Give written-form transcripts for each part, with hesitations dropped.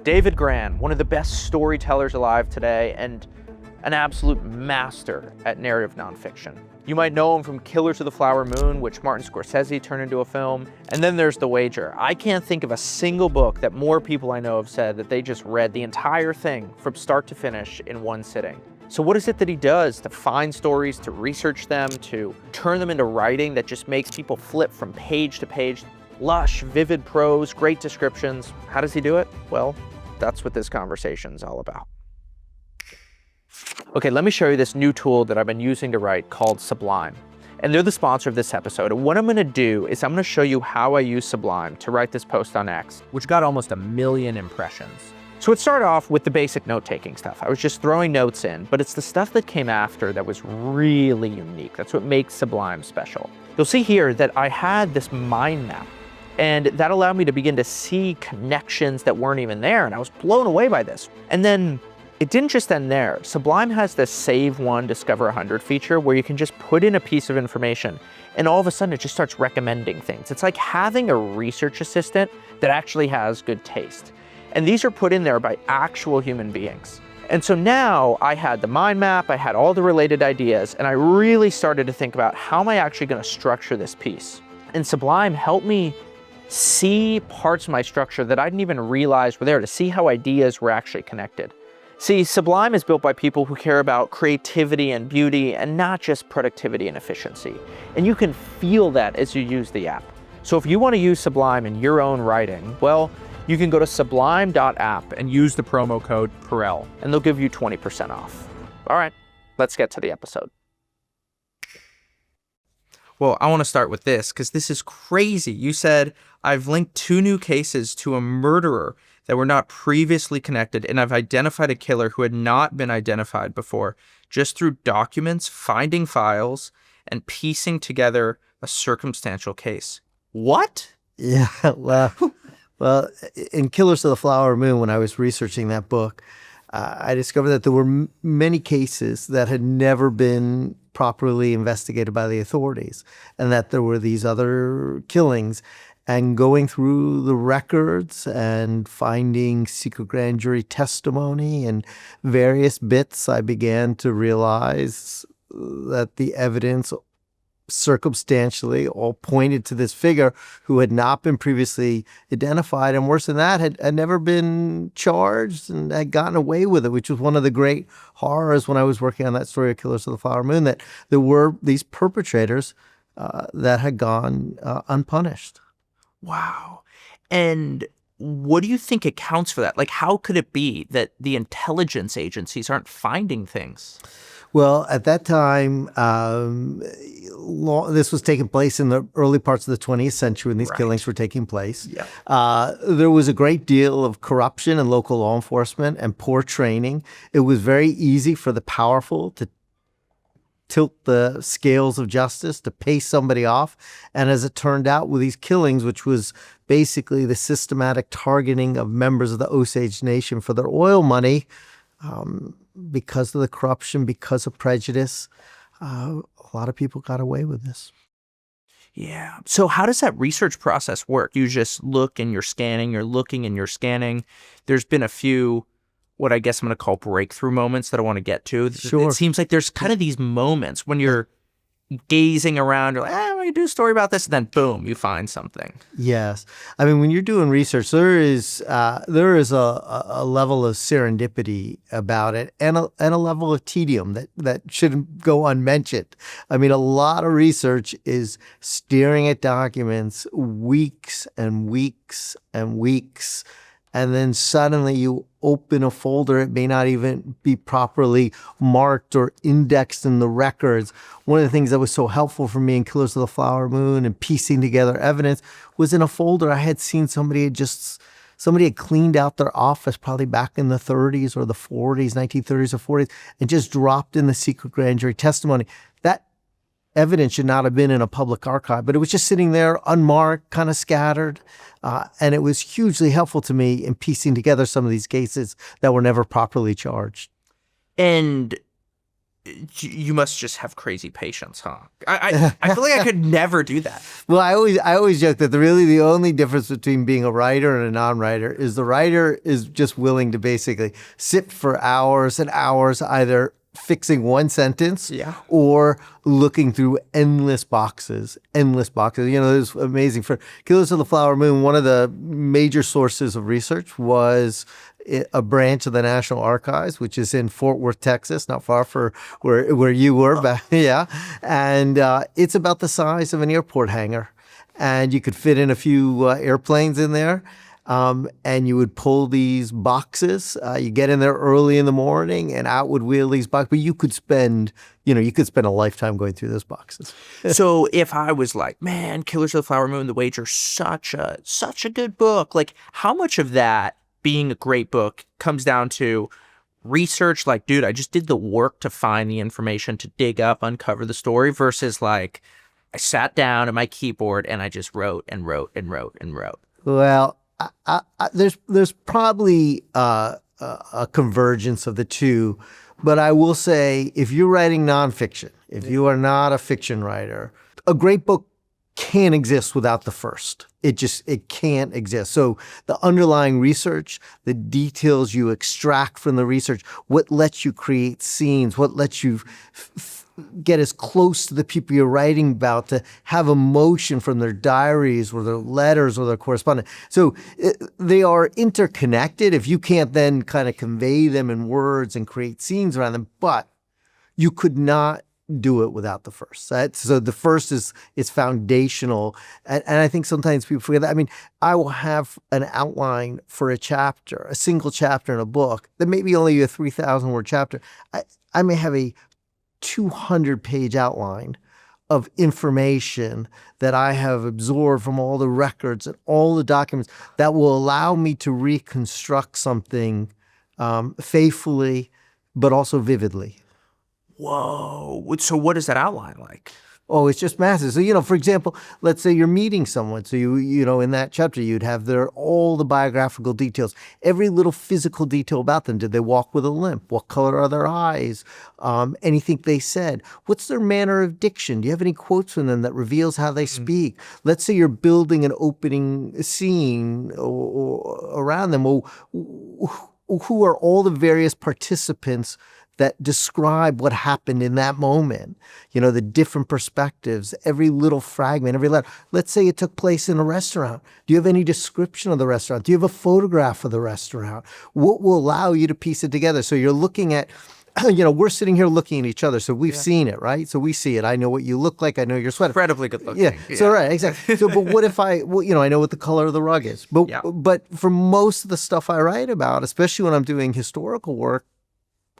David Grann, one of the best storytellers alive today and an absolute master at narrative nonfiction. You might know him from Killers of the Flower Moon, which Martin Scorsese turned into a film. And then there's The Wager. I can't think of a single book that more people I know have said that they just read the entire thing from start to finish in one sitting. So what is it that he does to find stories, to research them, to turn them into writing that just makes people flip from page to page? Lush, vivid prose, great descriptions. How does he do it? Well, that's what this conversation is all about. Okay, let me show you this new tool that I've been using to write called Sublime. And they're the sponsor of this episode. And what I'm gonna do is I'm gonna show you how I use Sublime to write this post on X, which got almost 1 million impressions. So it started off with the basic note-taking stuff. I was just throwing notes in, but it's the stuff that came after that was really unique. That's what makes Sublime special. You'll see here that I had this mind map, and that allowed me to begin to see connections that weren't even there, and I was blown away by this. And then it didn't just end there. Sublime has this Save One, Discover 100 feature where you can just put in a piece of information, and all of a sudden it just starts recommending things. It's like having a research assistant that actually has good taste. And these are put in there by actual human beings. And so now I had the mind map, I had all the related ideas, and I really started to think about how am I actually gonna structure this piece? And Sublime helped me see parts of my structure that I didn't even realize were there, to see how ideas were actually connected. See, Sublime is built by people who care about creativity and beauty and not just productivity and efficiency. And you can feel that as you use the app. So if you want to use Sublime in your own writing, well, you can go to sublime.app and use the promo code Perell, and they'll give you 20% off. All right, let's get to the episode. Well, I want to start with this because this is crazy. You said, I've linked 2 new cases to a murderer that were not previously connected, and I've identified a killer who had not been identified before, just through documents, finding files, and piecing together a circumstantial case. What? Yeah, well, in Killers of the Flower Moon, when I was researching that book, I discovered that there were many cases that had never been properly investigated by the authorities, and that there were these other killings. And going through the records and finding secret grand jury testimony and various bits, I began to realize that the evidence circumstantially all pointed to this figure who had not been previously identified, and worse than that, had never been charged and had gotten away with it, which was one of the great horrors when I was working on that story of Killers of the Flower Moon, that there were these perpetrators that had gone unpunished. Wow. And what do you think accounts for that? Like, how could it be that the intelligence agencies aren't finding things? Well, at that time, this was taking place in the early parts of the 20th century when these killings were taking place. Yeah. There was a great deal of corruption in local law enforcement and poor training. It was very easy for the powerful to tilt the scales of justice, to pay somebody off. And as it turned out with these killings, which was basically the systematic targeting of members of the Osage Nation for their oil money, because of the corruption, because of prejudice, a lot of people got away with this. Yeah. So how does that research process work? You just look and you're scanning, you're looking and you're scanning. There's been a few, what I guess I'm going to call breakthrough moments that I want to get to. Sure. It seems like there's kind of these moments when you're gazing around, you're like, I'm going to do a story about this, and then boom, you find something. Yes. I mean, when you're doing research, there is a level of serendipity about it, and a level of tedium that shouldn't go unmentioned. I mean, a lot of research is staring at documents weeks and weeks and weeks, and then suddenly you open a folder. It may not even be properly marked or indexed in the records. One of the things that was so helpful for me in Killers of the Flower Moon and piecing together evidence was in a folder I had seen somebody had cleaned out their office probably back in the 30s or the 40s, 1930s or 40s, and just dropped in the secret grand jury testimony. That evidence should not have been in a public archive, but it was just sitting there unmarked, kind of scattered. And it was hugely helpful to me in piecing together some of these cases that were never properly charged. And You must just have crazy patience, huh? I feel like I could never do that. Well, I always joke that the only difference between being a writer and a non-writer is the writer is just willing to basically sit for hours and hours either fixing one sentence or looking through endless boxes. You know, it's amazing. For Killers of the Flower Moon, one of the major sources of research was a branch of the National Archives, which is in Fort Worth, Texas, not far from where you were. And it's about the size of an airport hangar. And you could fit in a few airplanes in there. And you would pull these boxes. You get in there early in the morning and out would wheel these boxes. But you could spend a lifetime going through those boxes. So if I was like, man, Killers of the Flower Moon, The Wager, such a good book. Like, how much of that being a great book comes down to research? Like, dude, I just did the work to find the information, to dig up, uncover the story, versus like, I sat down at my keyboard and I just wrote and wrote and wrote and wrote. Well, there's probably a convergence of the two, but I will say if you're writing nonfiction, if you are not a fiction writer, a great book can't exist without the first. It can't exist. So the underlying research, the details you extract from the research, what lets you create scenes, what lets you get as close to the people you're writing about, to have emotion from their diaries or their letters or their correspondence. So they are interconnected if you can't then kind of convey them in words and create scenes around them. But you could not do it without the first. So the first is foundational. And I think sometimes people forget that. I mean, I will have an outline for a chapter, a single chapter in a book that may be only a 3,000 word chapter. I may have a 200-page outline of information that I have absorbed from all the records and all the documents that will allow me to reconstruct something faithfully, but also vividly. Whoa. So what is that outline like? Oh, it's just massive. So, for example, let's say you're meeting someone. So, in that chapter, you'd have all the biographical details, every little physical detail about them. Did they walk with a limp? What color are their eyes? Anything they said? What's their manner of diction? Do you have any quotes from them that reveals how they speak? Let's say you're building an opening scene or around them. Well, who are all the various participants that describe what happened in that moment? The different perspectives, every little fragment, every letter. Let's say it took place in a restaurant. Do you have any description of the restaurant? Do you have a photograph of the restaurant? What will allow you to piece it together? So you're looking at, we're sitting here looking at each other. So we've seen it, right? So we see it. I know what you look like. I know your sweater. Incredibly good looking. Yeah. So right, exactly. So, but what if I know what the color of the rug is. But for most of the stuff I write about, especially when I'm doing historical work,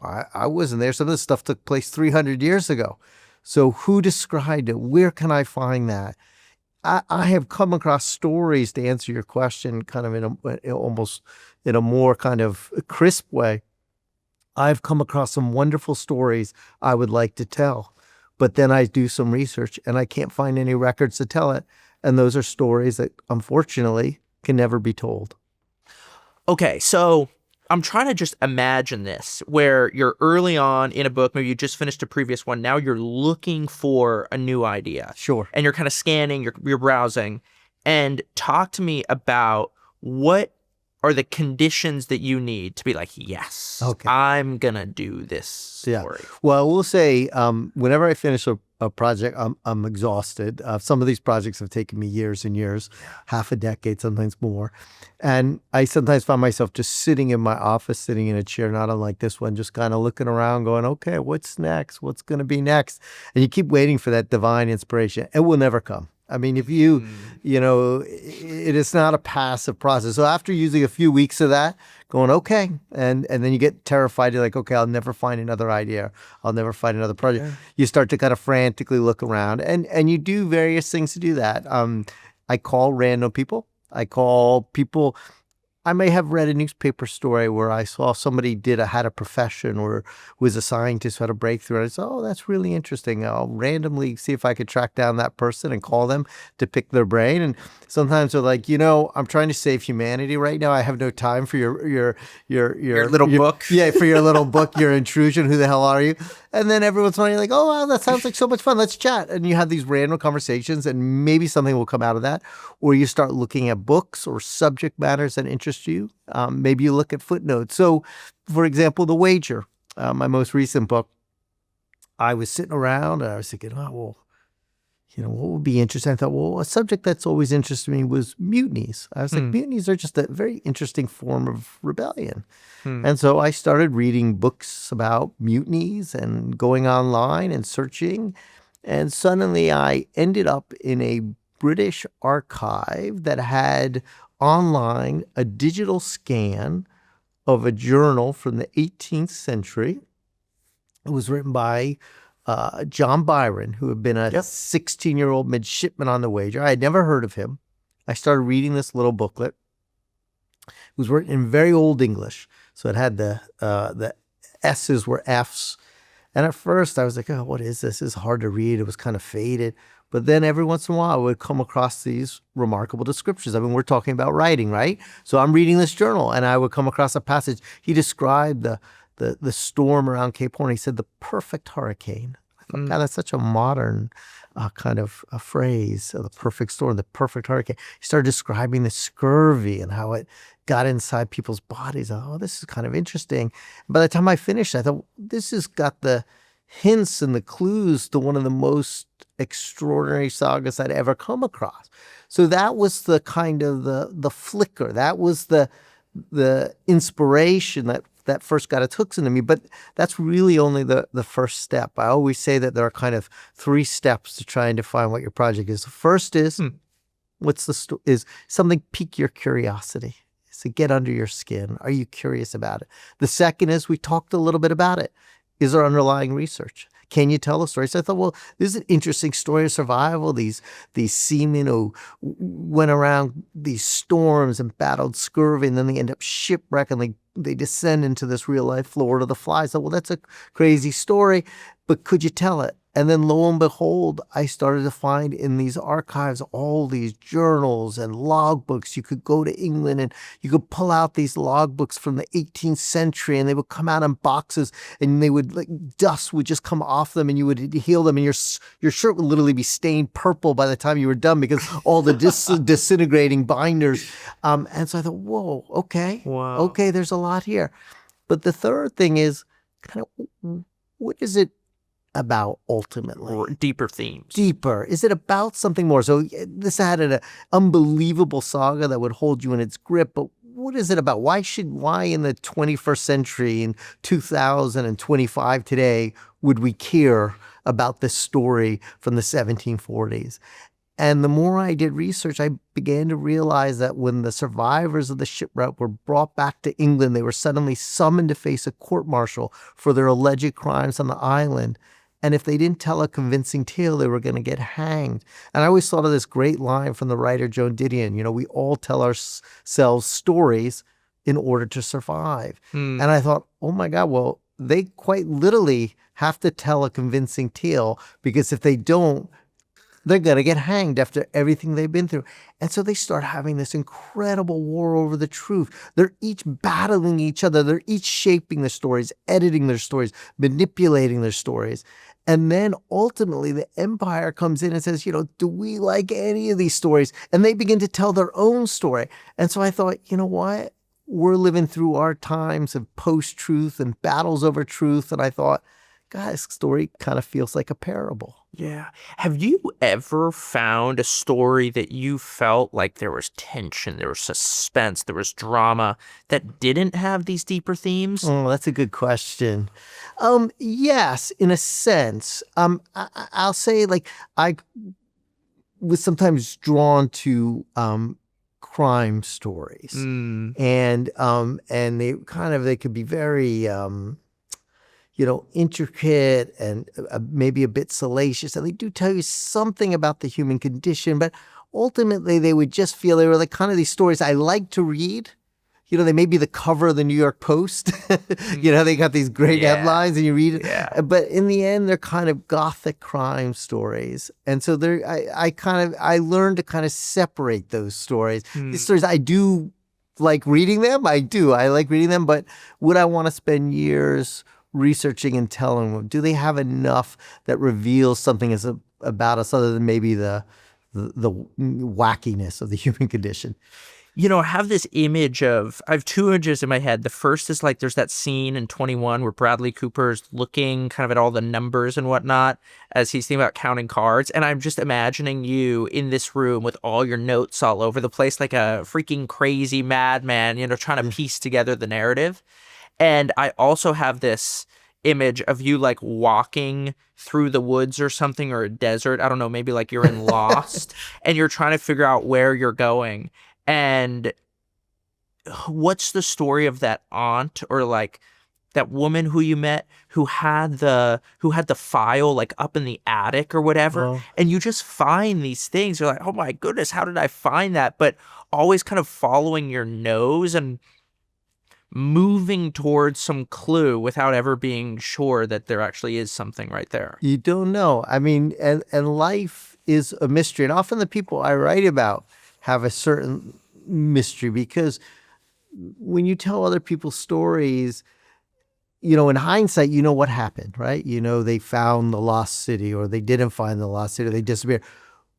I wasn't there. Some of this stuff took place 300 years ago. So who described it? Where can I find that? I have come across stories, to answer your question kind of almost in a more kind of crisp way. I've come across some wonderful stories I would like to tell, but then I do some research and I can't find any records to tell it. And those are stories that unfortunately can never be told. Okay, so I'm trying to just imagine this, where you're early on in a book, maybe you just finished a previous one, now you're looking for a new idea. Sure. And you're kind of scanning, you're browsing, and talk to me about what are the conditions that you need to be like, yes, okay, I'm going to do this story. Yeah. Well, we'll say whenever I finish a project, I'm exhausted. Some of these projects have taken me years and years, half a decade, sometimes more. And I sometimes find myself just sitting in my office, sitting in a chair, not unlike this one, just kind of looking around going, okay, what's next? What's going to be next? And you keep waiting for that divine inspiration. It will never come. I mean, if it is not a passive process. So after using a few weeks of that, going, okay, and then you get terrified. You're like, okay, I'll never find another idea. I'll never find another project. Yeah. You start to kind of frantically look around, and you do various things to do that. I call random people. I call people I may have read a newspaper story where I saw somebody had a profession or was a scientist who had a breakthrough. And I said, oh, that's really interesting. I'll randomly see if I could track down that person and call them to pick their brain. And sometimes they're like, I'm trying to save humanity right now. I have no time for your little book. Yeah, for your little book, your intrusion. Who the hell are you? And then every once in a while you're like, oh, wow, that sounds like so much fun. Let's chat. And you have these random conversations and maybe something will come out of that. Or you start looking at books or subject matters that interest you. Maybe you look at footnotes. So, for example, The Wager, my most recent book, I was sitting around and I was thinking, oh, well, what would be interesting? I thought, well, a subject that's always interested me was mutinies. I was like, mutinies are just a very interesting form of rebellion. And so I started reading books about mutinies and going online and searching. And suddenly I ended up in a British archive that had online a digital scan of a journal from the 18th century. It was written by John Byron, who had been a 16-year-old midshipman on the Wager. I had never heard of him. I started reading this little booklet. It was written in very old English, so it had the S's were F's. And at first I was like, oh, what is this? It's hard to read. It was kind of faded. But then every once in a while I would come across these remarkable descriptions. I mean, we're talking about writing, right? So I'm reading this journal and I would come across a passage. He described the storm around Cape Horn. He said the perfect hurricane. I thought, God, that's such a modern kind of a phrase, the perfect storm, the perfect hurricane. He started describing the scurvy and how it got inside people's bodies. Oh, this is kind of interesting. By the time I finished, I thought, this has got the hints and the clues to one of the most extraordinary sagas I'd ever come across. So that was the kind of the flicker. That was the inspiration that first got its hooks into me. But that's really only the first step. I always say that there are kind of 3 steps to try and define what your project is. The first is, is something pique your curiosity. So get under your skin. Are you curious about it? The second is, we talked a little bit about it. Is there underlying research? Can you tell a story? So I thought, well, this is an interesting story of survival. These seamen who went around these storms and battled scurvy, and then they end up shipwrecked and they descend into this real life Lord of the Flies. So, well, that's a crazy story, but could you tell it? And then lo and behold, I started to find in these archives all these journals and logbooks. You could go to England and you could pull out these logbooks from the 18th century and they would come out in boxes and they would, dust would just come off them and you would heal them and your shirt would literally be stained purple by the time you were done because all the disintegrating binders. And so I thought, whoa, okay. Wow. Okay, there's a lot here. But the third thing is kind of, what is it about ultimately? Or deeper themes. Deeper. Is it about something more? So this had an unbelievable saga that would hold you in its grip, but what is it about? Why in the 21st century, in 2025 today, would we care about this story from the 1740s? And the more I did research, I began to realize that when the survivors of the shipwreck were brought back to England, they were suddenly summoned to face a court-martial for their alleged crimes on the island. And if they didn't tell a convincing tale, they were going to get hanged. And I always thought of this great line from the writer Joan Didion, we all tell ourselves stories in order to survive. And I thought, oh my God, well, they quite literally have to tell a convincing tale, because if they don't, they're going to get hanged after everything they've been through. And so they start having this incredible war over the truth. They're each battling each other. They're each shaping their stories, editing their stories, manipulating their stories. And then ultimately the empire comes in and says, do we like any of these stories? And they begin to tell their own story. And so I thought, you know what? We're living through our times of post-truth and battles over truth. And I thought, God, this story kind of feels like a parable. Yeah. Have you ever found a story that you felt like there was tension, there was suspense, there was drama that didn't have these deeper themes? Oh, that's a good question. Yes, in a sense. I'll say, I was sometimes drawn to crime stories, and they could be very intricate and maybe a bit salacious. And they do tell you something about the human condition, but ultimately they would just feel they were like kind of these stories I like to read they may be the cover of the New York Post. They got these great headlines and you read it. Yeah. But in the end, they're kind of gothic crime stories. And so I learned to kind of separate those stories. These stories, I do like reading them. I like reading them. But would I want to spend years researching and telling them? Do they have enough that reveals something about us other than maybe the wackiness of the human condition? I have this I have two images in my head. The first is like there's that scene in 21 where Bradley Cooper's looking kind of at all the numbers and whatnot as he's thinking about counting cards. And I'm just imagining you in this room with all your notes all over the place, like a freaking crazy madman, trying to piece together the narrative. And I also have this image of you like walking through the woods or something, or a desert. I don't know, maybe like you're in Lost and you're trying to figure out where you're going. And what's the story of that aunt or like that woman who you met who had the file like up in the attic or whatever? Oh. And you just find these things. You're like, oh my goodness, how did I find that? But always kind of following your nose and moving towards some clue without ever being sure that there actually is something right there. You don't know. I mean, and life is a mystery. And often the people I write about have a certain mystery, because when you tell other people's stories, in hindsight, what happened, right? They found the lost city, or they didn't find the lost city, or they disappeared.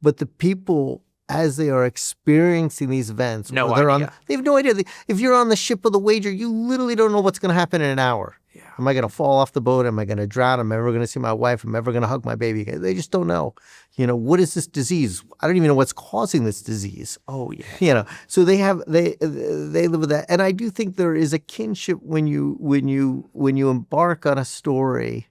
But the people, as they are experiencing these events, no idea. They have no idea. If you're on the ship of the wager, you literally don't know what's going to happen in an hour. Yeah. Am I going to fall off the boat? Am I going to drown? Am I ever going to see my wife? Am I ever going to hug my baby? They just don't know. What is this disease? I don't even know what's causing this disease. Oh yeah. So they live with that, and I do think there is a kinship when you embark on a story.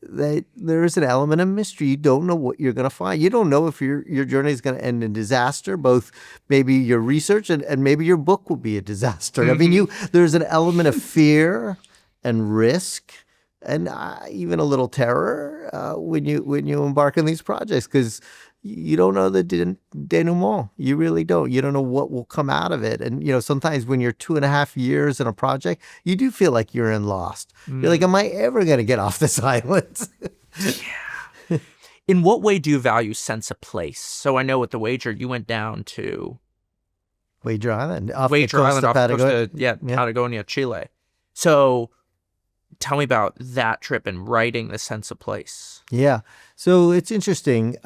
That there is an element of mystery. You don't know what you're going to find. You don't know if your journey is going to end in disaster, both maybe your research and maybe your book will be a disaster. I mean, there's an element of fear and risk and even a little terror when you embark on these projects, because you don't know the denouement. You really don't. You don't know what will come out of it. And, sometimes when you're 2.5 years in a project, you do feel like you're in Lost. You're like, am I ever going to get off this island? Yeah. In what way do you value sense of place? So I know with the wager, you went down to Wager Island. off the coast of Patagonia, Chile. So tell me about that trip and writing the sense of place. Yeah. So it's interesting.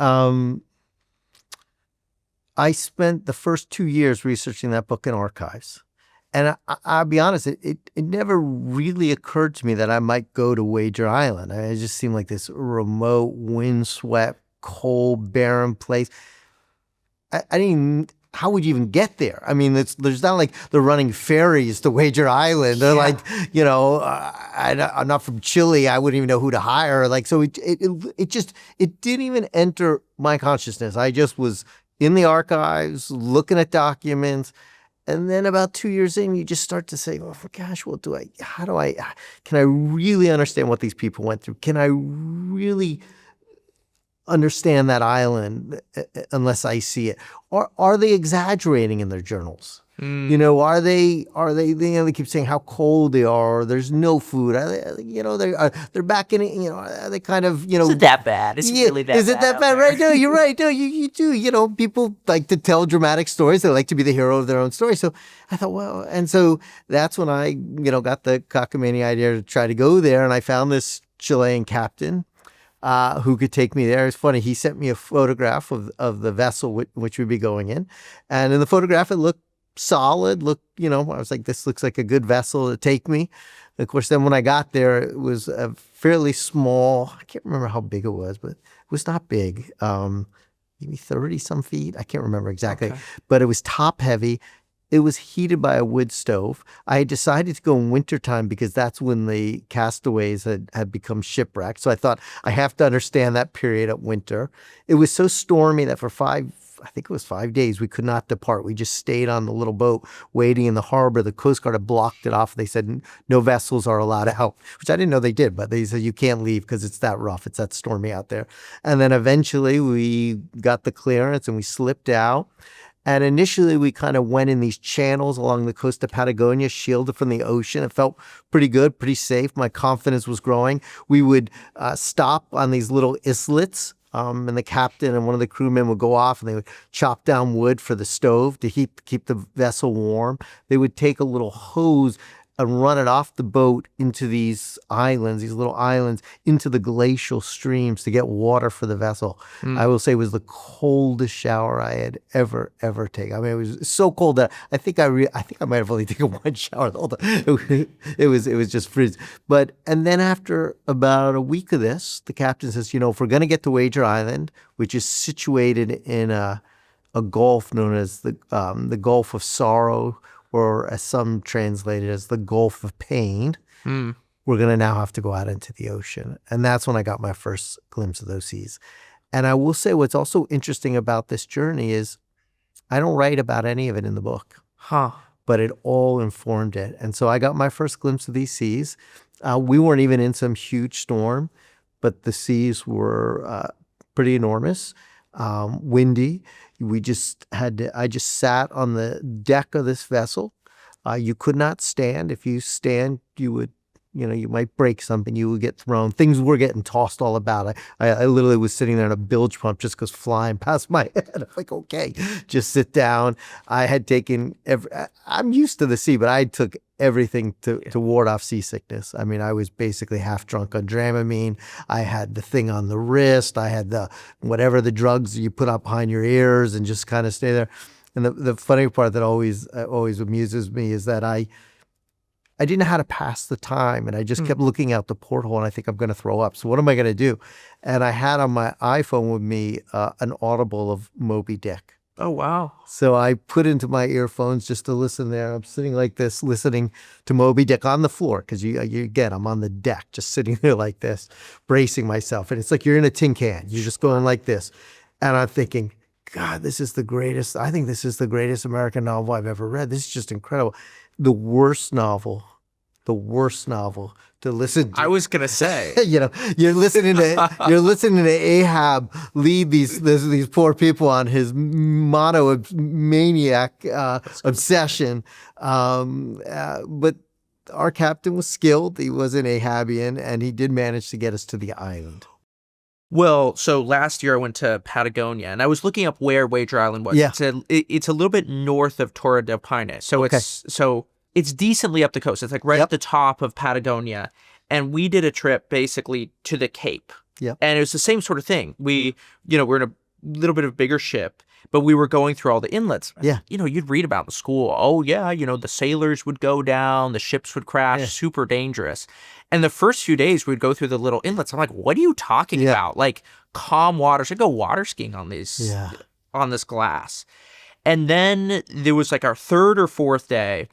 I spent the first 2 years researching that book in archives. And I'll be honest, it never really occurred to me that I might go to Wager Island. It just seemed like this remote, windswept, cold, barren place. I didn't even... How would you even get there? I mean, there's not like they're running ferries to Wager Island. They're like, I'm not from Chile. I wouldn't even know who to hire. Like, so it didn't even enter my consciousness. I just was in the archives, looking at documents. And then about 2 years in, you just start to say, well, gosh, can I really understand what these people went through? Can I really understand that island unless I see it? Or are they exaggerating in their journals? Are they keep saying how cold they are, or there's no food. They're back in it, are they kind of, Is it that bad? Is it really that bad? Is it that bad? Right? No, you're right. No, you do. People like to tell dramatic stories. They like to be the hero of their own story. So I thought, well, and so that's when I, got the cockamamie idea to try to go there. And I found this Chilean captain who could take me there. It's funny. He sent me a photograph of the vessel which we'd be going in. And in the photograph, it looked solid. I was like, this looks like a good vessel to take me. Of course, then when I got there, it was a fairly small, I can't remember how big it was, but it was not big. Maybe 30 some feet. I can't remember exactly, but it was top heavy. It was heated by a wood stove. I had decided to go in wintertime because that's when the castaways had become shipwrecked. So I thought I have to understand that period of winter. It was so stormy that for 5 days, we could not depart. We just stayed on the little boat waiting in the harbor. The Coast Guard had blocked it off. They said no vessels are allowed out, which I didn't know they did, but they said you can't leave because it's that rough. It's that stormy out there. And then eventually we got the clearance and we slipped out. And initially, we kind of went in these channels along the coast of Patagonia, shielded from the ocean. It felt pretty good, pretty safe. My confidence was growing. We would stop on these little islets, and the captain and one of the crewmen would go off and they would chop down wood for the stove to keep the vessel warm. They would take a little hose and run it off the boat into these islands, these little islands, into the glacial streams to get water for the vessel. I will say it was the coldest shower I had ever taken. I mean, it was so cold that I think I might have only taken one shower the whole time. It was just freezing. And then after about a week of this, the captain says, if we're going to get to Wager Island, which is situated in a gulf known as the Gulf of Sorrow, or as some translate it as the Gulf of Pain, we're going to now have to go out into the ocean. And that's when I got my first glimpse of those seas. And I will say what's also interesting about this journey is I don't write about any of it in the book, but it all informed it. And so I got my first glimpse of these seas. We weren't even in some huge storm, but the seas were pretty enormous, windy. I just sat on the deck of this vessel. You could not stand. If you stand, you would, you might break something. You would get thrown. Things were getting tossed all about. I literally was sitting there in a bilge pump just because flying past my head. I'm like, okay, just sit down. I had taken I'm used to the sea, but I took everything to ward off seasickness. I mean, I was basically half drunk on Dramamine. I had the thing on the wrist. I had whatever the drugs you put up behind your ears and just kind of stay there. And the funny part that always amuses me is that I didn't know how to pass the time, and I just kept looking out the porthole, and I think I'm going to throw up. So what am I going to do? And I had on my iPhone with me an Audible of Moby Dick. Oh, wow. So I put into my earphones just to listen there. I'm sitting like this, listening to Moby Dick on the floor, because again, I'm on the deck, just sitting there like this, bracing myself. And it's like you're in a tin can. You're just going like this. And I'm thinking, God, this is the greatest. I think this is the greatest American novel I've ever read. This is just incredible. The worst novel to listen to. I was gonna say, you're listening to Ahab lead these poor people on his monomaniac obsession. But our captain was skilled. He was an Ahabian, and he did manage to get us to the island. Well, so last year I went to Patagonia, and I was looking up where Wager Island was. Yeah. It's a little bit north of Torre del Paine, so it's decently up the coast. It's like right at the top of Patagonia, and we did a trip basically to the Cape. Yep. And it was the same sort of thing. We're in a little bit of a bigger ship, but we were going through all the inlets. Yeah. You'd read about in school. Oh yeah, the sailors would go down, the ships would crash, super dangerous. And the first few days we'd go through the little inlets. I'm like, what are you talking about? Like calm waters. I'd go water skiing on these on this glass. And then there was like our third or fourth day,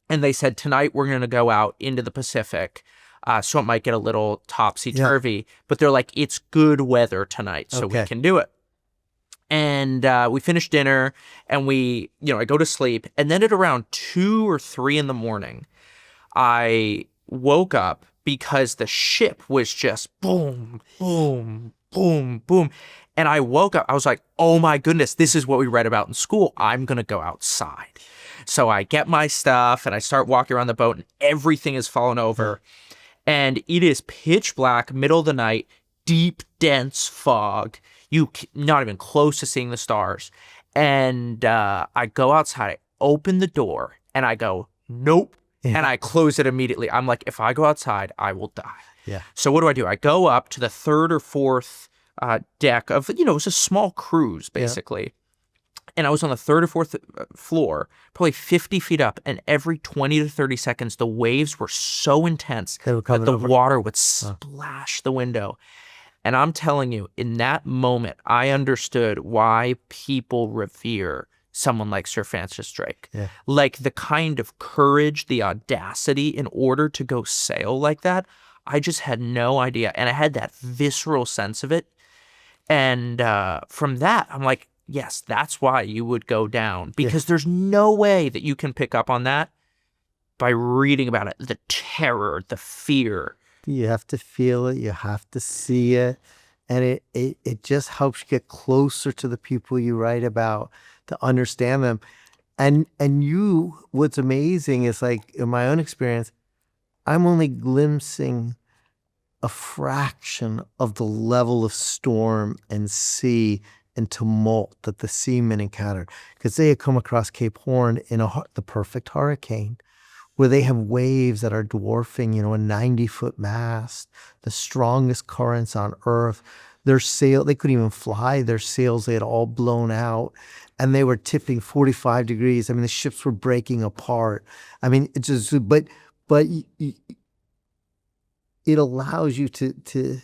and they said, tonight we're going to go out into the Pacific. So it might get a little topsy-turvy, but they're like, it's good weather tonight, so we can do it. And we finished dinner, and I go to sleep. And then at around 2 or 3 in the morning, I woke up because the ship was just boom, boom, boom, boom. And I woke up, I was like, oh my goodness, this is what we read about in school. I'm going to go outside. So I get my stuff and I start walking around the boat, and everything is fallen over. And it is pitch black, middle of the night, deep, dense fog. You not even close to seeing the stars. And I go outside, I open the door, and I go, nope. And I close it immediately. I'm like, if I go outside, I will die. Yeah. So what do? I go up to the third or fourth deck of, it was a small cruise, basically. And I was on the third or fourth floor, probably 50 feet up, and every 20 to 30 seconds, the waves were so intense that the water would splash the window. And I'm telling you, in that moment, I understood why people revere someone like Sir Francis Drake. Yeah. Like the kind of courage, the audacity in order to go sail like that, I just had no idea. And I had that visceral sense of it. And from that, I'm like, yes, that's why you would go down, because there's no way that you can pick up on that by reading about it. The terror, the fear. You have to feel it. You have to see it. And it just helps you get closer to the people you write about, to understand them. And what's amazing is, like, in my own experience, I'm only glimpsing a fraction of the level of storm and sea and tumult that the seamen encountered, because they had come across Cape Horn in the perfect hurricane, where they have waves that are dwarfing, a 90-foot mast, the strongest currents on Earth. Their sail, they couldn't even fly their sails. They had all blown out, and they were tipping 45 degrees. I mean, the ships were breaking apart. I mean, it just, but it allows you to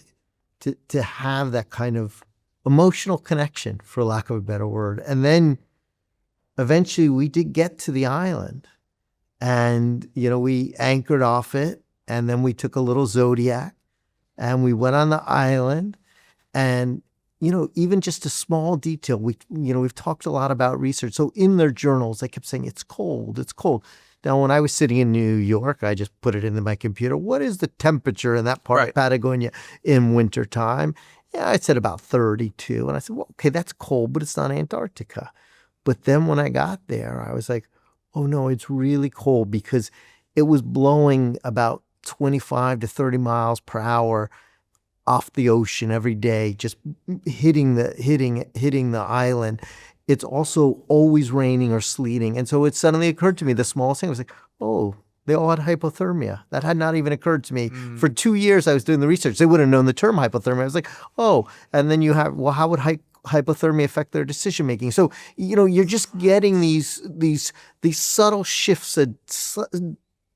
have that kind of emotional connection, for lack of a better word. And then eventually we did get to the island, and, we anchored off it, and then we took a little Zodiac and we went on the island. And, even just a small detail, we've talked a lot about research. So in their journals, they kept saying, it's cold, it's cold. Now, when I was sitting in New York, I just put it into my computer. What is the temperature in that part of Patagonia in wintertime? Yeah, I said about 32. And I said, well, okay, that's cold, but it's not Antarctica. But then when I got there, I was like, oh no, it's really cold, because it was blowing about 25 to 30 miles per hour off the ocean every day, just hitting the island. It's also always raining or sleeting. And so it suddenly occurred to me, the smallest thing, I was like, oh, they all had hypothermia. That had not even occurred to me. For 2 years I was doing the research. They wouldn't have known the term hypothermia. I was like, oh, and then you have, well, how would hypothermia affect their decision making? So, you're just getting these subtle shifts,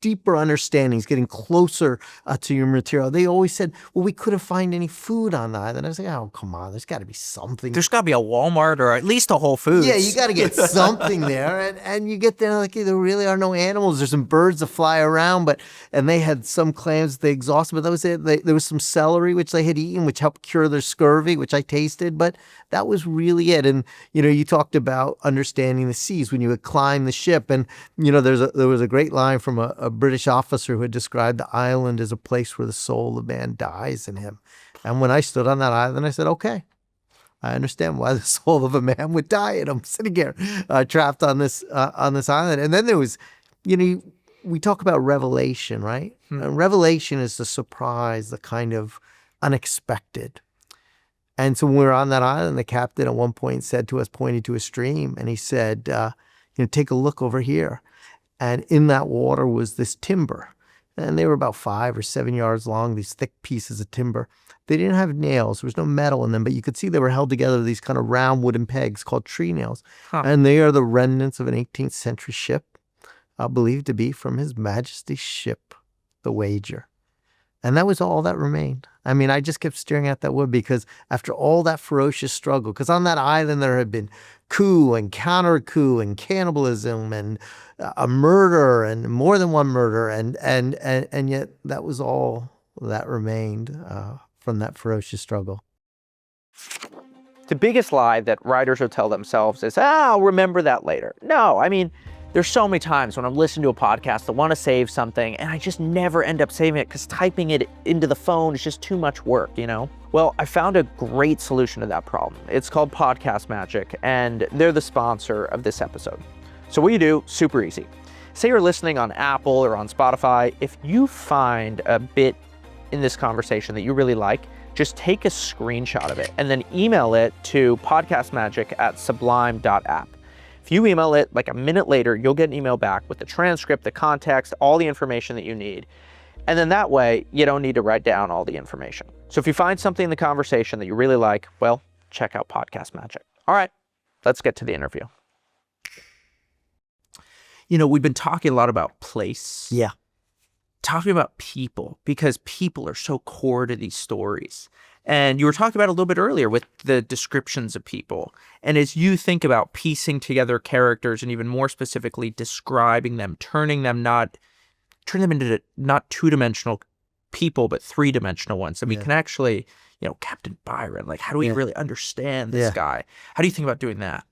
deeper understandings, getting closer to your material. They always said, well, we couldn't find any food on the island. I was like, oh, come on, there's got to be something. There's got to be a Walmart or at least a Whole Foods. Yeah, you got to get something there. And you get there, like, there really are no animals. There's some birds that fly around, and they had some clams they exhausted, but that was it. There was some celery, which they had eaten, which helped cure their scurvy, which I tasted, but that was really it. And, you talked about understanding the seas when you would climb the ship. And, there was a great line from a British officer who had described the island as a place where the soul of man dies in him. And when I stood on that island, I said, okay, I understand why the soul of a man would die. And I'm sitting here trapped on this island. And then there was, we talk about revelation, right? And revelation is the surprise, the kind of unexpected. And so when we were on that island, the captain at one point said to us, pointing to a stream, and he said, take a look over here. And in that water was this timber. And they were about 5 or 7 yards long, these thick pieces of timber. They didn't have nails. There was no metal in them, but you could see they were held together with these kind of round wooden pegs called tree nails. And they are the remnants of an 18th century ship, believed to be from His Majesty's ship, the Wager. And that was all that remained. I mean, I just kept staring at that wood, because after all that ferocious struggle, because on that island there had been coup and counter-coup and cannibalism and a murder and more than one murder, and yet that was all that remained from that ferocious struggle. The biggest lie that writers will tell themselves is, I'll remember that later. No, I mean, there's so many times when I'm listening to a podcast that want to save something, and I just never end up saving it because typing it into the phone is just too much work, Well, I found a great solution to that problem. It's called Podcast Magic, and they're the sponsor of this episode. So what you do, super easy. Say you're listening on Apple or on Spotify. If you find a bit in this conversation that you really like, just take a screenshot of it and then email it to podcastmagic@sublime.app. If you email it like a minute later, you'll get an email back with the transcript, the context, all the information that you need. And then that way, you don't need to write down all the information. So if you find something in the conversation that you really like, well, check out Podcast Magic. All right, let's get to the interview. We've been talking a lot about place. Yeah. Talking about people, because people are so core to these stories. And you were talking about it a little bit earlier with the descriptions of people. And as you think about piecing together characters and even more specifically describing them, turning them into not two-dimensional people, but three-dimensional ones. And we can actually, Captain Byron, like, how do we really understand this guy? How do you think about doing that?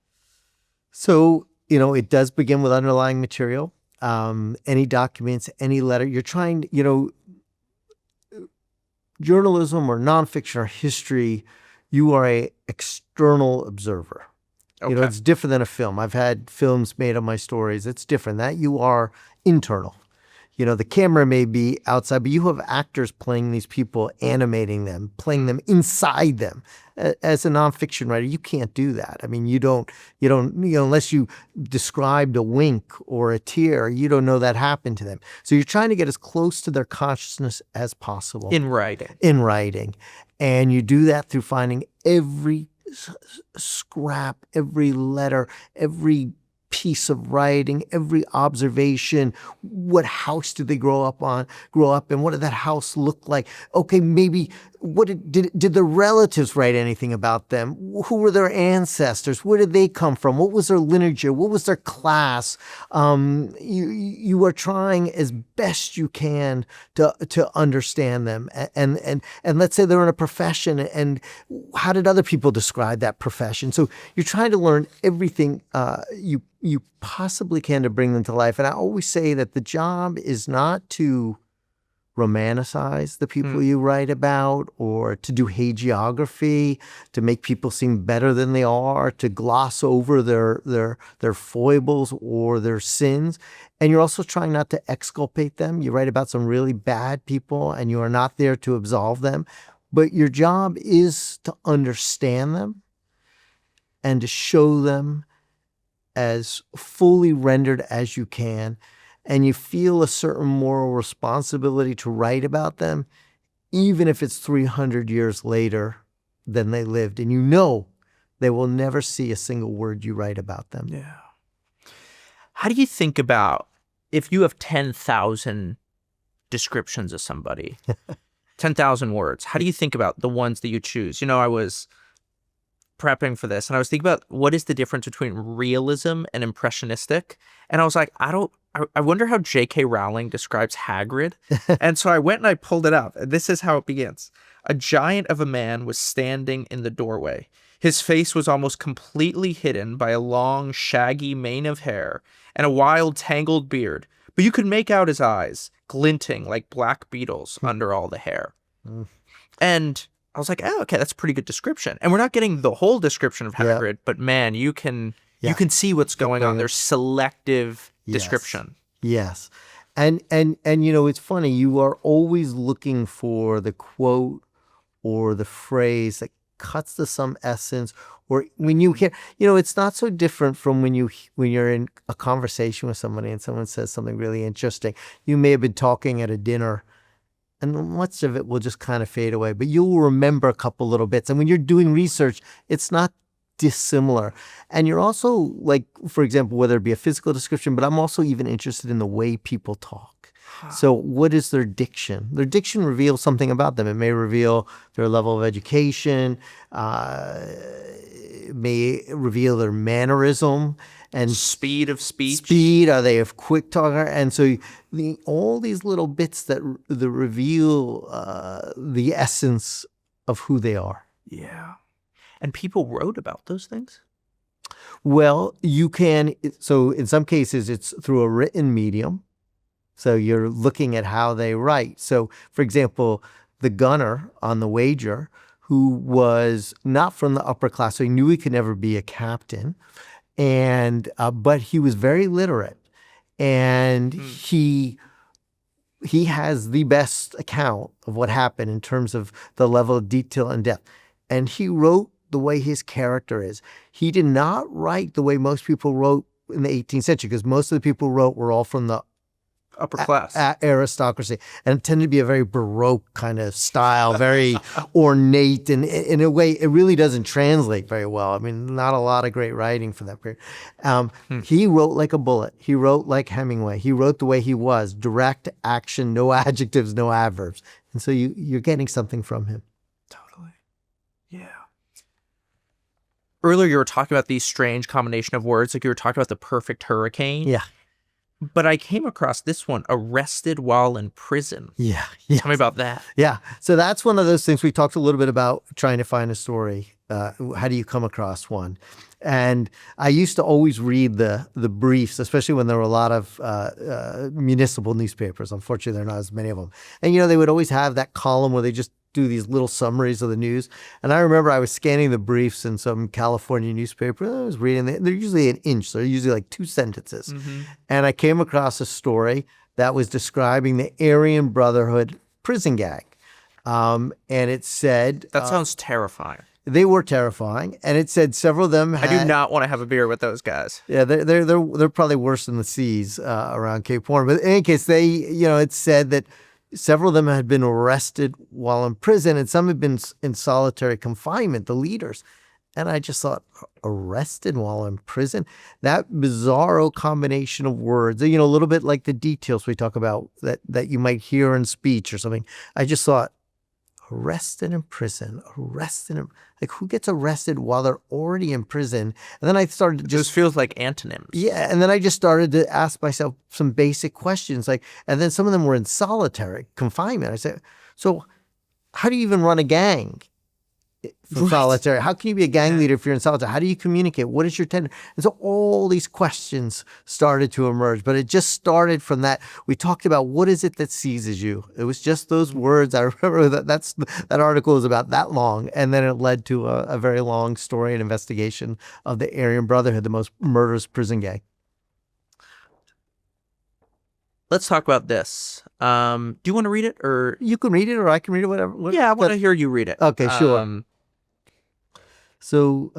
So, it does begin with underlying material. Any documents, any letter. You're trying, journalism or nonfiction or history, you are a external observer. You know, Okay. it's different than a film. I've had films made of my stories. It's different. That you are internal. You know, the camera may be outside, but you have actors playing these people, animating them, playing them inside them. As a nonfiction writer, you can't do that. I mean, you don't, unless you described a wink or a tear, you don't know that happened to them. So you're trying to get as close to their consciousness as possible In writing. in writing. And you do that through finding every scrap, every letter, every piece of writing, every observation. What house did they grow up in? What did that house look like? Okay, maybe did the relatives write anything about them? Who were their ancestors? Where did they come from? What was their lineage? What was their class? You are trying as best you can to understand them. And let's say they're in a profession, and how did other people describe that profession? So you're trying to learn everything you possibly can to bring them to life. And I always say that the job is not to romanticize the people you write about, or to do hagiography, to make people seem better than they are, to gloss over their foibles or their sins. And you're also trying not to exculpate them. You write about some really bad people, and you are not there to absolve them. But your job is to understand them and to show them as fully rendered as you can. And you feel a certain moral responsibility to write about them, even if it's 300 years later than they lived. And you know they will never see a single word you write about them. Yeah. How do you think about if you have 10,000 descriptions of somebody, 10,000 words, how do you think about the ones that you choose? You know, I was prepping for this and I was thinking about what is the difference between realism and impressionistic. And I was like, I wonder how J.K. Rowling describes Hagrid. And so I went and I pulled it up. This is how it begins. A giant of a man was standing in the doorway. His face was almost completely hidden by a long, shaggy mane of hair and a wild, tangled beard. But you could make out his eyes, glinting like black beetles under all the hair. And I was like, oh, okay, that's a pretty good description. And we're not getting the whole description of Hagrid, but man, you can see what's going on. There's selective description. Yes. And you know, it's funny, you are always looking for the quote or the phrase that cuts to some essence, or when you hear, you know, it's not so different from when you're in a conversation with somebody and someone says something really interesting. You may have been talking at a dinner and much of it will just kind of fade away, but you'll remember a couple little bits. And when you're doing research, it's not dissimilar. And you're also, like, for example, whether it be a physical description, but I'm also even interested in the way people talk. So what is their diction? Their diction reveals something about them. It may reveal their level of education, it may reveal their mannerism and speed of speech. Are they a quick talker? And so all these little bits that reveal the essence of who they are. Yeah. And people wrote about those things? Well, you can. So in some cases, it's through a written medium. So you're looking at how they write. So, for example, the gunner on the Wager, who was not from the upper class, so he knew he could never be a captain, and but he was very literate, and he has the best account of what happened in terms of the level of detail and depth. And he wrote the way his character is. He did not write the way most people wrote in the 18th century, because most of the people who wrote were all from the upper class aristocracy, and it tended to be a very Baroque kind of style, very ornate, and in a way it really doesn't translate very well. I mean, not a lot of great writing for that period. He wrote like a bullet. He wrote like Hemingway. He wrote the way he was, direct action, no adjectives, no adverbs. And so you're getting something from him. Totally. Yeah. Earlier you were talking about these strange combination of words, like you were talking about the perfect hurricane. Yeah. But I came across this one, arrested while in prison. Yeah. Tell me about that. Yeah. So that's one of those things we talked a little bit about, trying to find a story. How do you come across one? And I used to always read the briefs, especially when there were a lot of municipal newspapers. Unfortunately, there are not as many of them. And, you know, they would always have that column where they just do these little summaries of the news. And I remember I was scanning the briefs in some California newspaper. I was reading, they're usually an inch. They're usually like 2 sentences. And I came across a story that was describing the Aryan Brotherhood prison gang. And it said... That sounds terrifying. They were terrifying. And it said several of them had... I do not want to have a beer with those guys. Yeah, they're probably worse than the seas around Cape Horn. But in any case, it said that several of them had been arrested while in prison, and some had been in solitary confinement, the leaders. And I just thought, arrested while in prison? That bizarro combination of words, a little bit like the details we talk about that you might hear in speech or something. I just thought, arrested in prison, like who gets arrested while they're already in prison? And then I started to just feels like antonyms. Yeah. And then I just started to ask myself some basic questions, and then some of them were in solitary confinement. I said, so how do you even run a gang from solitary? How can you be a gang leader if you're in solitary? How do you communicate? What is your tenure? And so all these questions started to emerge, but it just started from that. We talked about what is it that seizes you? It was just those words. I remember that article was about that long, and then it led to a very long story and investigation of the Aryan Brotherhood, the most murderous prison gang. Let's talk about this. Do you want to read it, or you can read it, or I can read it, whatever. Yeah, I want to hear you read it. Okay, sure. So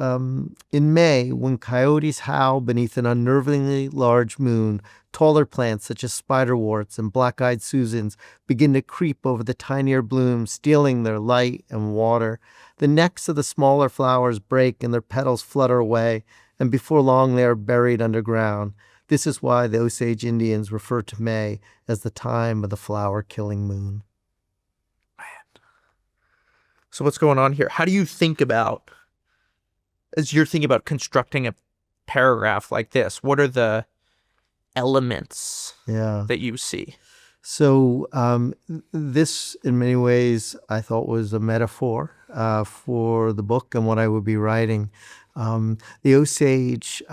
in May, when coyotes howl beneath an unnervingly large moon, taller plants such as spiderworts and black-eyed Susans begin to creep over the tinier blooms, stealing their light and water. The necks of the smaller flowers break and their petals flutter away, and before long they are buried underground. This is why the Osage Indians refer to May as the time of the flower-killing moon. Man. So what's going on here? How do you think about, as you're thinking about constructing a paragraph like this, what are the elements that you see? So this, in many ways, I thought was a metaphor for the book and what I would be writing. The Osage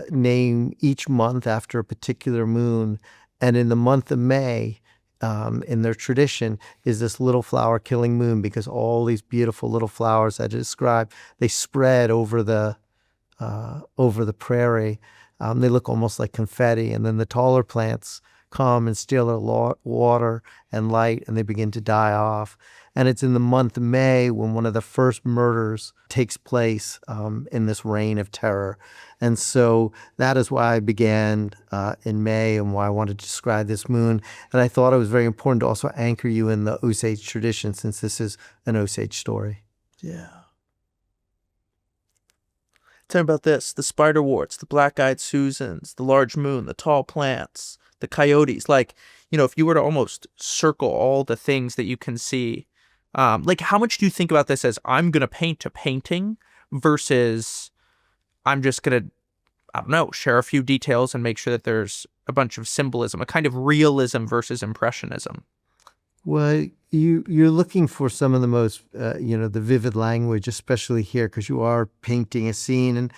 name each month after a particular moon, and in the month of May, in their tradition, is this little flower-killing moon, because all these beautiful little flowers I described, they spread over the prairie. They look almost like confetti, and then the taller plants come and steal their water and light, and they begin to die off. And it's in the month of May when one of the first murders takes place in this reign of terror. And so that is why I began in May, and why I wanted to describe this moon. And I thought it was very important to also anchor you in the Osage tradition, since this is an Osage story. Yeah. Tell me about this: the spiderworts, the black-eyed Susans, the large moon, the tall plants, the coyotes. Like, if you were to almost circle all the things that you can see, like how much do you think about this as I'm going to paint a painting versus I'm just going to, I don't know, share a few details and make sure that there's a bunch of symbolism, a kind of realism versus impressionism? Well, you're looking for some of the most, the vivid language, especially here, because you are painting a scene. And,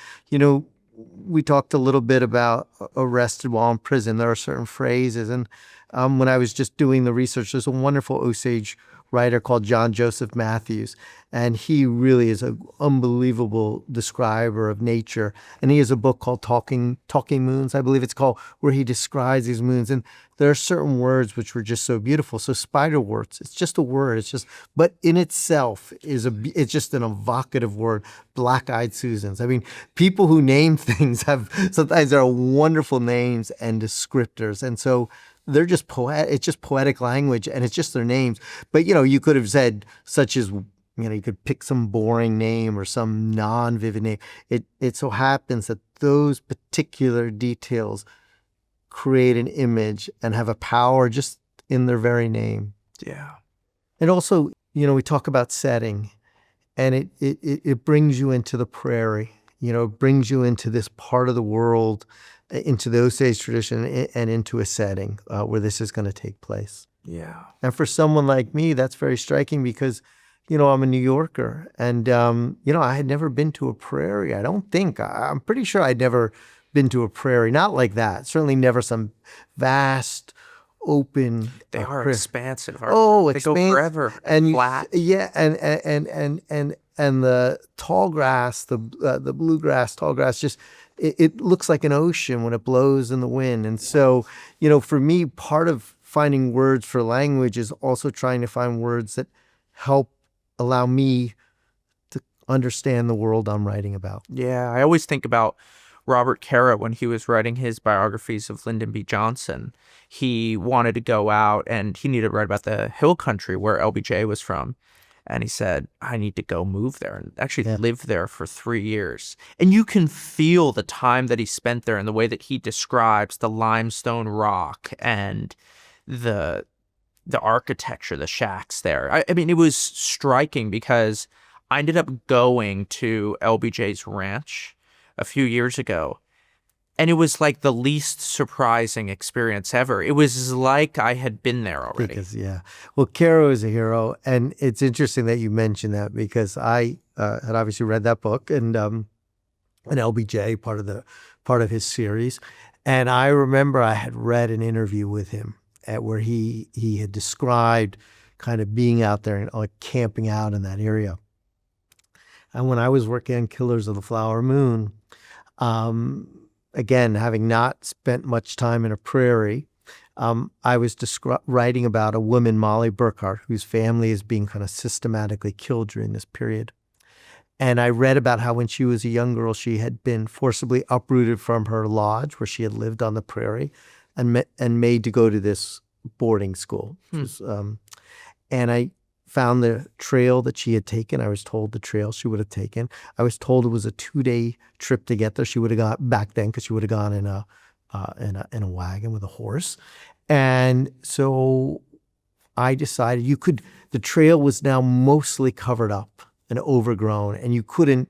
we talked a little bit about arrested while in prison. There are certain phrases. And when I was just doing the research, there's a wonderful Osage writer called John Joseph Matthews, and he really is an unbelievable describer of nature. And he has a book called Talking Moons, I believe it's called, where he describes these moons. And there are certain words which were just so beautiful. So spiderworts, it's just a word. But in itself it's just an evocative word. Black-eyed Susans. I mean, people who name things sometimes there are wonderful names and descriptors. And so they're just it's just poetic language, and it's just their names. But, you could have said such as, you could pick some boring name or some non-vivid name. It so happens that those particular details create an image and have a power just in their very name. Yeah. And also, we talk about setting, and it brings you into the prairie. It brings you into this part of the world, into the Osage tradition, and into a setting where this is going to take place. Yeah. And for someone like me, that's very striking because, I'm a New Yorker, and, I had never been to a prairie. I don't think. I'm pretty sure I'd never been to a prairie. Not like that. Certainly never some vast open. They are expansive. Oh, they go forever. And flat. Yeah, and the tall grass, the bluegrass, tall grass, just it looks like an ocean when it blows in the wind. And so, for me, part of finding words for language is also trying to find words that help allow me to understand the world I'm writing about. Yeah, I always think about Robert Caro when he was writing his biographies of Lyndon B. Johnson. He wanted to go out and he needed to write about the hill country where LBJ was from. And he said, I need to go move there and actually live there for 3 years. And you can feel the time that he spent there and the way that he describes the limestone rock and the architecture, the shacks there. I mean, it was striking because I ended up going to LBJ's ranch a few years ago, and it was like the least surprising experience ever. It was like I had been there already. Well, Caro is a hero, and it's interesting that you mentioned that because I had obviously read that book and LBJ, part of his series, and I remember I had read an interview with him where he had described kind of being out there and like camping out in that area. And when I was working on Killers of the Flower Moon, again, having not spent much time in a prairie, I was writing about a woman, Molly Burkhart, whose family is being kind of systematically killed during this period. And I read about how when she was a young girl, she had been forcibly uprooted from her lodge where she had lived on the prairie and made to go to this boarding school. And I found the trail that she had taken. I was told the trail she would have taken. I was told it was a 2-day trip to get there. She would have got back then because she would have gone in a wagon with a horse. And so I decided the trail was now mostly covered up and overgrown, and you couldn't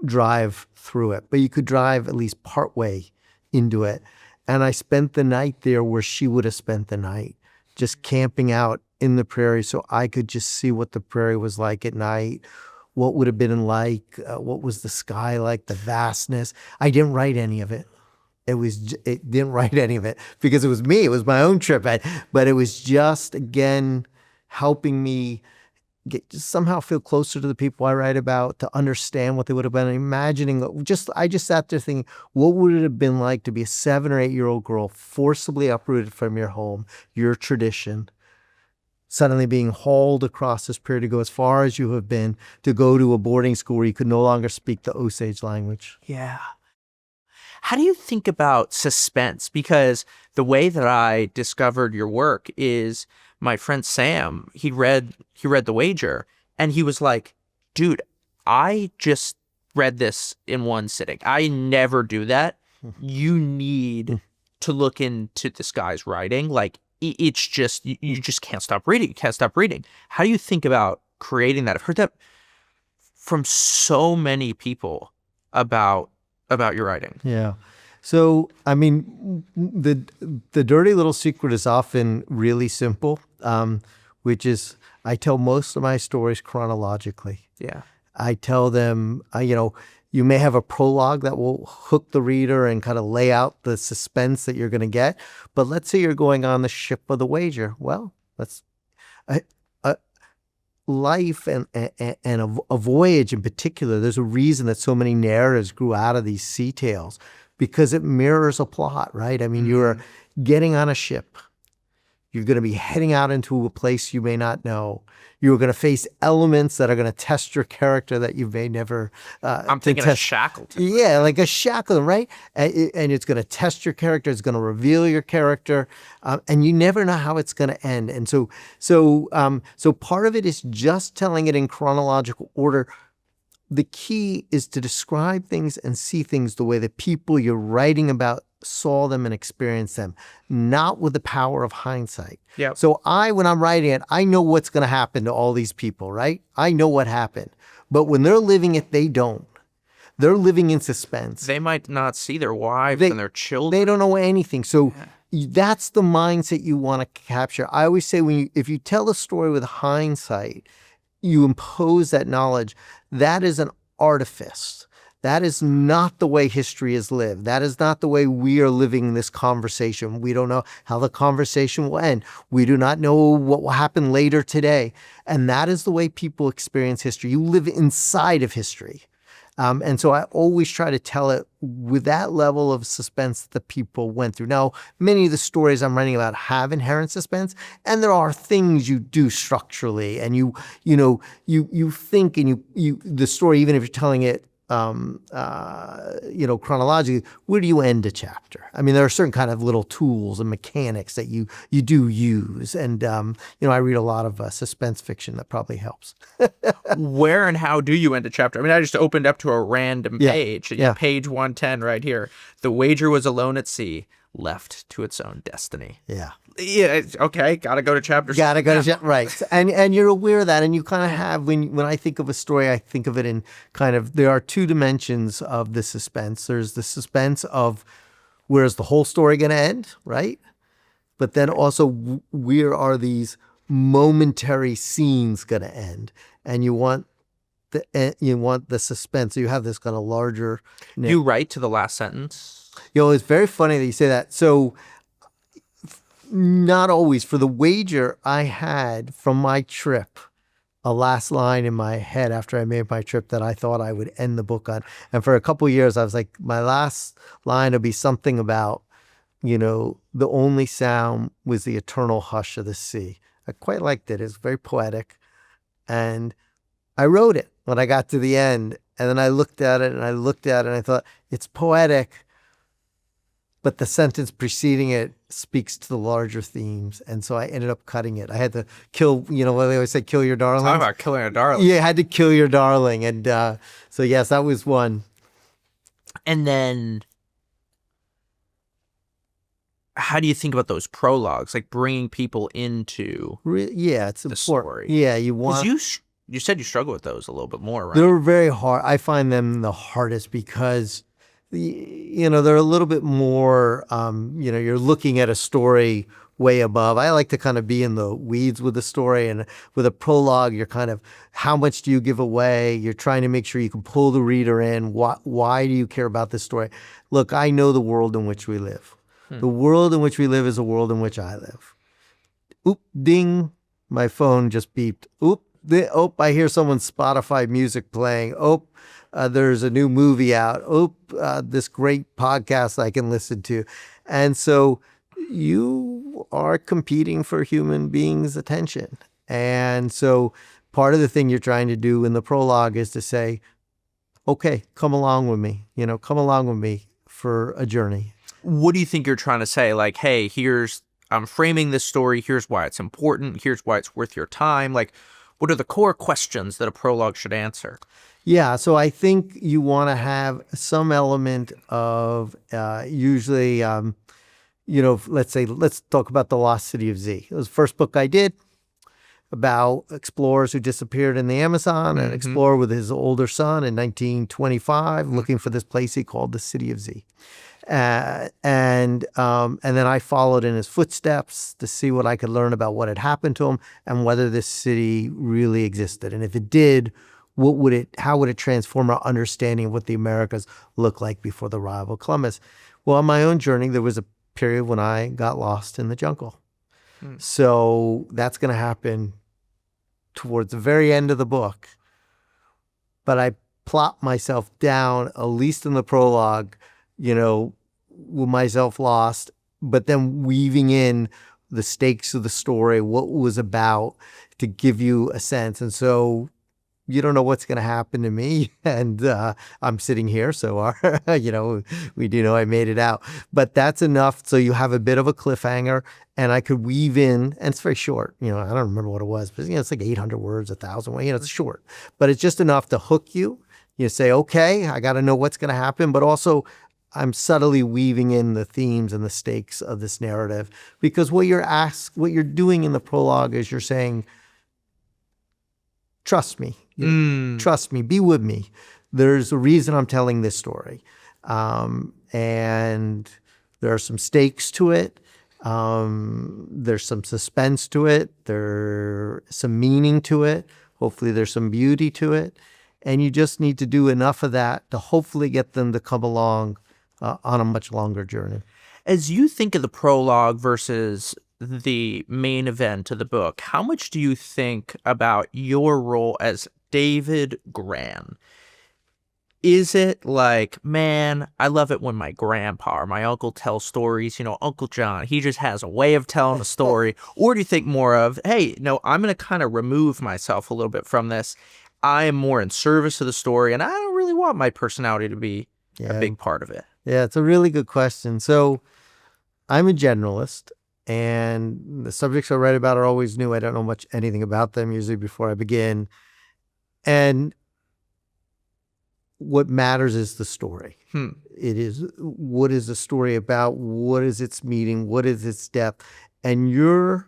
drive through it, but you could drive at least partway into it. And I spent the night there where she would have spent the night, just camping out in the prairie so I could just see what the prairie was like at night, what would have been like, what was the sky like, the vastness. I didn't write any of it. It didn't write any of it because it was me. It was my own trip. But it was just, again, helping me somehow feel closer to the people I write about, to understand what they would have been. Imagining, I just sat there thinking, what would it have been like to be a 7 or 8-year-old girl forcibly uprooted from your home, your tradition, suddenly being hauled across this prairie to go as far as you have been, to go to a boarding school where you could no longer speak the Osage language. Yeah. How do you think about suspense? Because the way that I discovered your work is my friend Sam, he read The Wager, and he was like, dude, I just read this in one sitting. I never do that. You need to look into this guy's writing. Like, it's just, you just can't stop reading. You can't stop reading. How do you think about creating that? I've heard that from so many people about your writing. Yeah. So, I mean, the dirty little secret is often really simple, which is I tell most of my stories chronologically. Yeah. I tell them, you may have a prologue that will hook the reader and kind of lay out the suspense that you're going to get. But let's say you're going on the ship of the Wager. Well, that's life and a voyage in particular. There's a reason that so many narratives grew out of these sea tales, because it mirrors a plot, right? I mean, you're getting on a ship. You're going to be heading out into a place you may not know. You're going to face elements that are going to test your character that you may never I'm thinking of Shackleton. Yeah, like a Shackleton, right? And it's going to test your character. It's going to reveal your character. And you never know how it's going to end. And so part of it is just telling it in chronological order. The key is to describe things and see things the way the people you're writing about saw them and experienced them, not with the power of hindsight. Yeah. So when I'm writing it, I know what's going to happen to all these people, right? I know what happened. But when they're living it, they don't. They're living in suspense. They might not see their wives and their children. They don't know anything. So that's the mindset you want to capture. I always say if you tell a story with hindsight, you impose that knowledge. That is an artifice. That is not the way history is lived. That is not the way we are living this conversation. We don't know how the conversation will end. We do not know what will happen later today. And that is the way people experience history. You live inside of history. And so I always try to tell it with that level of suspense that people went through. Now, many of the stories I'm writing about have inherent suspense, and there are things you do structurally, and you think, and the story, even if you're telling it chronologically, where do you end a chapter? I mean, there are certain kind of little tools and mechanics that you do use. And, I read a lot of suspense fiction that probably helps. Where and how do you end a chapter? I mean, I just opened up to a random page. Yeah. Page 110 right here. The wager was alone at sea, left to its own destiny. Yeah. Yeah, okay, gotta go to chapter. Gotta go to right, and you're aware of that, and you kind of have when I think of a story, I think of it in kind of there are two dimensions of the suspense. There's the suspense of where's the whole story going to end, right? But then also where are these momentary scenes going to end, and you want the suspense. So you have this kind of larger. You write to the last sentence. It's very funny that you say that. So. Not always. For the wager, I had from my trip a last line in my head after I made my trip that I thought I would end the book on. And for a couple of years, I was like, my last line would be something about, the only sound was the eternal hush of the sea. I quite liked it. It's very poetic. And I wrote it when I got to the end. And then I looked at it and I thought, it's poetic. But the sentence preceding it speaks to the larger themes. And so I ended up cutting it. I had to kill, what they always say, kill your darling. Talk about killing a darling. Yeah, I had to kill your darling. And so, yes, that was one. And then how do you think about those prologues, like bringing people into it's the important. story? Yeah, you want... You said you struggle with those a little bit more, right? They're very hard. I find them the hardest because... they're a little bit more, you're looking at a story way above. I like to kind of be in the weeds with the story, and with a prologue, you're kind of, how much do you give away? You're trying to make sure you can pull the reader in. Why do you care about this story? Look, I know the world in which we live. The world in which we live is a world in which I live. Oop, ding, my phone just beeped. Oop, I hear someone's Spotify music playing. There's a new movie out. This great podcast I can listen to. And so you are competing for human beings' attention. And so part of the thing you're trying to do in the prologue is to say, okay, come along with me, come along with me for a journey. What do you think you're trying to say? Like, hey, I'm framing this story. Here's why it's important. Here's why it's worth your time. Like, what are the core questions that a prologue should answer? Yeah, so I think you want to have some element of usually, let's talk about The Lost City of Z. It was the first book I did about explorers who disappeared in the Amazon, an explorer with his older son in 1925 looking for this place he called the City of Z. And then I followed in his footsteps to see what I could learn about what had happened to him and whether this city really existed. And if it did, how would it transform our understanding of what the Americas looked like before the arrival of Columbus? Well, on my own journey, there was a period when I got lost in the jungle. So that's going to happen towards the very end of the book. But I plot myself down, at least in the prologue, with myself lost, but then weaving in the stakes of the story, what it was about, to give you a sense. And so you don't know what's going to happen to me. And I'm sitting here, so we do know I made it out. But that's enough so you have a bit of a cliffhanger, and I could weave in, and it's very short. I don't remember what it was, but it's like 800 words, 1,000 words. It's short. But it's just enough to hook you. You say, okay, I got to know what's going to happen, but also I'm subtly weaving in the themes and the stakes of this narrative, because what you're doing in the prologue is you're saying, trust me, trust me, be with me. There's a reason I'm telling this story. And there are some stakes to it. There's some suspense to it. There's some meaning to it. Hopefully there's some beauty to it. And you just need to do enough of that to hopefully get them to come along on a much longer journey. As you think of the prologue versus the main event of the book, how much do you think about your role as David Grann? Is it like, man, I love it when my grandpa or my uncle tells stories, Uncle John, he just has a way of telling a story? Or do you think more of, hey, no, I'm going to kind of remove myself a little bit from this. I am more in service of the story, and I don't really want my personality to be a big part of it. Yeah, it's a really good question. So I'm a generalist, and the subjects I write about are always new. I don't know anything about them usually before I begin. And what matters is the story. It is, what is the story about? What is its meaning? What is its depth? And your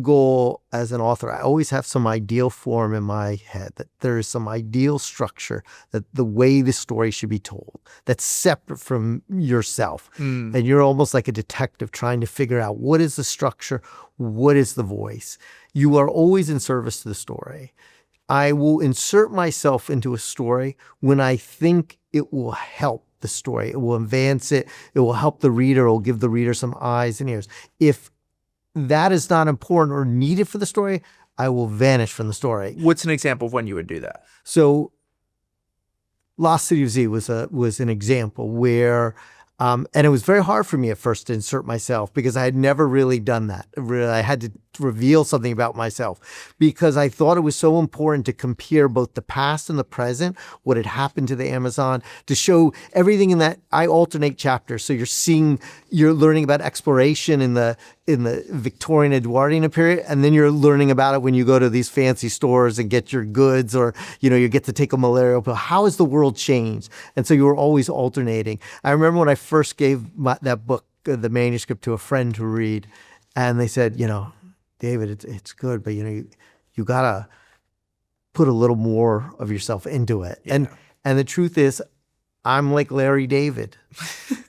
goal as an author, I always have some ideal form in my head, that there is some ideal structure, that the way the story should be told, that's separate from yourself. And you're almost like a detective trying to figure out what is the structure, what is the voice. You are always in service to the story. I will insert myself into a story when I think it will help the story. It will advance it. It will help the reader. It will give the reader some eyes and ears. If that is not important or needed for the story, I will vanish from the story. What's an example of when you would do that? So Lost City of Z was an example where, and it was very hard for me at first to insert myself because I had never really done that. I had to reveal something about myself because I thought it was so important to compare both the past and the present, what had happened to the Amazon, to show everything in that. I alternate chapters. So you're learning about exploration in the Victorian Edwardian period, and then you're learning about it when you go to these fancy stores and get your goods, or you get to take a malarial pill. How has the world changed? And so you were always alternating. I remember when I first gave that book, the manuscript, to a friend to read, and they said, David, it's good, but you gotta put a little more of yourself into it. Yeah. And the truth is, I'm like Larry David.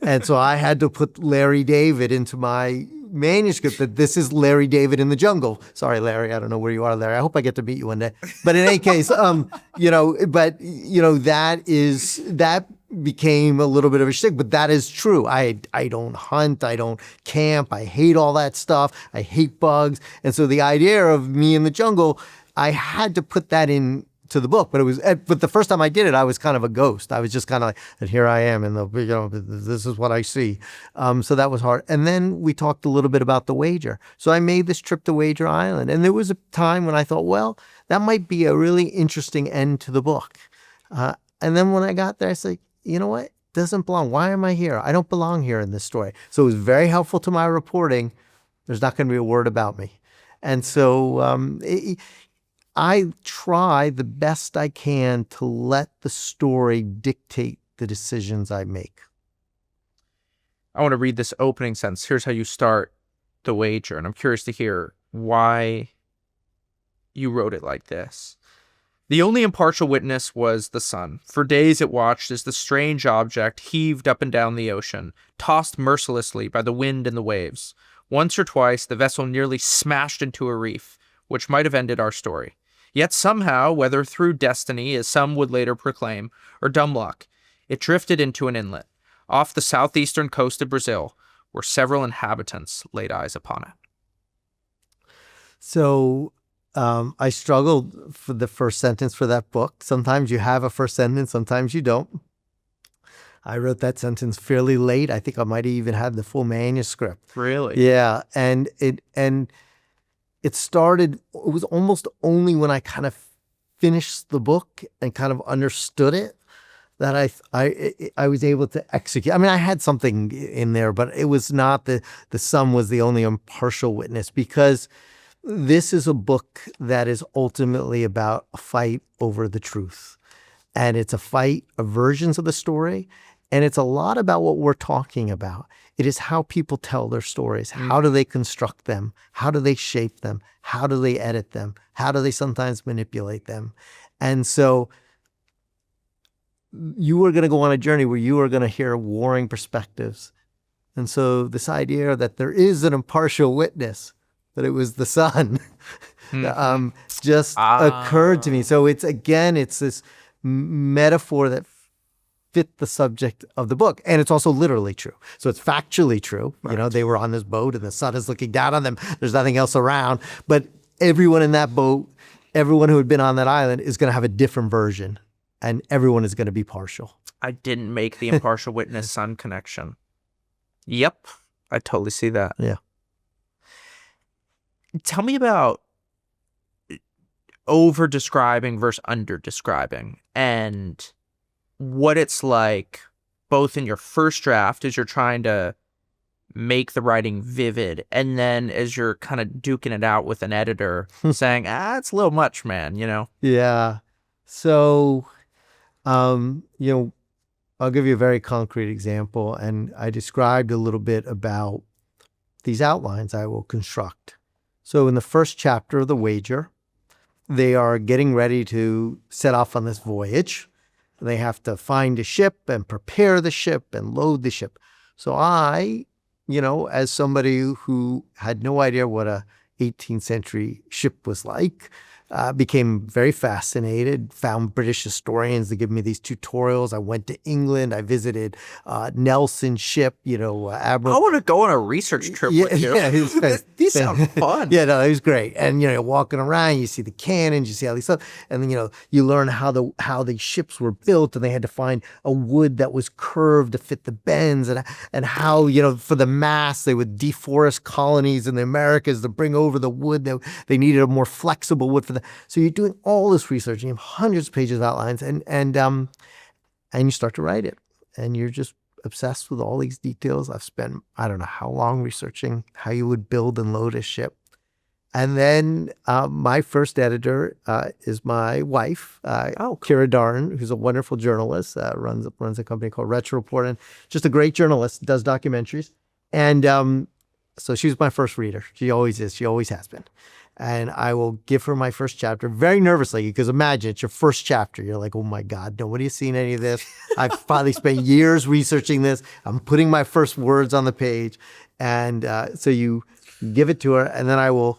And so I had to put Larry David into my manuscript, that this is Larry David in the jungle. Sorry, Larry, I don't know where you are, Larry. I hope I get to meet you one day. But in any case, that became a little bit of a shtick, but that is true. I don't hunt, I don't camp, I hate all that stuff, I hate bugs. And so the idea of me in the jungle, I had to put that in to the book, but the first time I did it, I was kind of a ghost. I was just kind of like, and here I am, and this is what I see. So that was hard. And then we talked a little bit about the wager. So I made this trip to Wager Island, and there was a time when I thought, well, that might be a really interesting end to the book. And then when I got there, I said, you know what? It doesn't belong. Why am I here? I don't belong here in this story. So it was very helpful to my reporting. There's not going to be a word about me. And so I try the best I can to let the story dictate the decisions I make. I want to read this opening sentence. Here's how you start the wager, and I'm curious to hear why you wrote it like this. The only impartial witness was the sun. For days it watched as the strange object heaved up and down the ocean, tossed mercilessly by the wind and the waves. Once or twice the vessel nearly smashed into a reef, which might have ended our story. Yet somehow, whether through destiny, as some would later proclaim, or dumb luck, it drifted into an inlet, off the southeastern coast of Brazil, where several inhabitants laid eyes upon it. So I struggled for the first sentence for that book. Sometimes you have a first sentence, sometimes you don't. I wrote that sentence fairly late. I think I might have even had the full manuscript. Really? Yeah, and it started, it was almost only when I kind of finished the book and kind of understood it that I was able to execute. I mean, I had something in there, but it was not the sun was the only impartial witness, because this is a book that is ultimately about a fight over the truth. And it's a fight of versions of the story. And it's a lot about what we're talking about. It is how people tell their stories. How do they construct them? How do they shape them? How do they edit them? How do they sometimes manipulate them? And so you are going to go on a journey where you are going to hear warring perspectives. And so this idea that there is an impartial witness, that it was the sun, just occurred to me. So it's this metaphor that fit the subject of the book. And it's also literally true. So it's factually true. Right. You know, they were on this boat and the sun is looking down on them. There's nothing else around. But everyone in that boat, everyone who had been on that island is going to have a different version. And everyone is going to be partial. I didn't make the impartial witness sun connection. Yep. I totally see that. Yeah. Tell me about over describing versus under describing and what it's like both in your first draft as you're trying to make the writing vivid and then as you're kind of duking it out with an editor saying, it's a little much, man, you know? Yeah. So, you know, I'll give you a very concrete example. And I described a little bit about these outlines I will construct. So in the first chapter of The Wager, they are getting ready to set off on this voyage. They have to find a ship and prepare the ship and load the ship. So I, you know, as somebody who had no idea what a 18th century ship was like, became very fascinated, found British historians to give me these tutorials. I went to England. I visited Nelson's ship, you know, Admiral. I want to go on a research trip with you. Yeah, These sound fun. Yeah, no, it was great. And, you know, walking around, you see the cannons, you see all these stuff. And then, you know, you learn how the ships were built and they had to find a wood that was curved to fit the bends and how, you know, for the mast, they would deforest colonies in the Americas to bring over the wood. They needed a more flexible wood for the. So you're doing all this research. You have hundreds of pages of outlines, and you start to write it, and you're just obsessed with all these details. I've spent I don't know how long researching how you would build and load a ship, and then my first editor is my wife, Kira Darn, who's a wonderful journalist, runs a company called Retro Report, and just a great journalist, does documentaries, and so she was my first reader. She always is. She always has been. And I will give her my first chapter very nervously because imagine it's your first chapter. You're like, oh my God, nobody has seen any of this. I've finally spent years researching this. I'm putting my first words on the page. And so you give it to her and then I will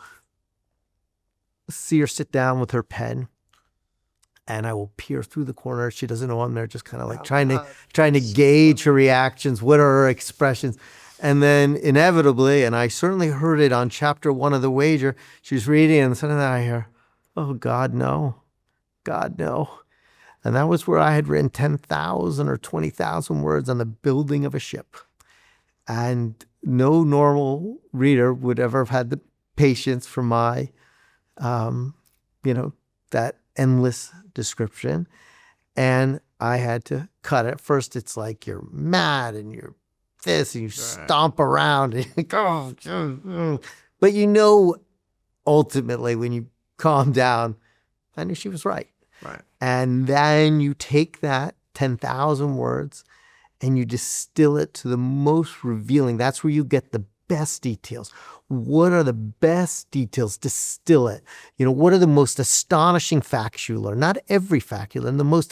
see her sit down with her pen and I will peer through the corner. She doesn't know I'm there, just kind of like trying to gauge her reactions. What are her expressions? And then inevitably, and I certainly heard it on chapter 1 of The Wager, she was reading and suddenly I hear, oh, God, no. God, no. And that was where I had written 10,000 or 20,000 words on the building of a ship. And no normal reader would ever have had the patience for my, you know, that endless description. And I had to cut it. First, it's like you're mad and you're this and you stomp around and you go, but you know, ultimately when you calm down, I knew she was right. Right. And then you take that 10,000 words and you distill it to the most revealing. That's where you get the best details. What are the best details? Distill it. You know, what are the most astonishing facts you learn? Not every fact you learn. The most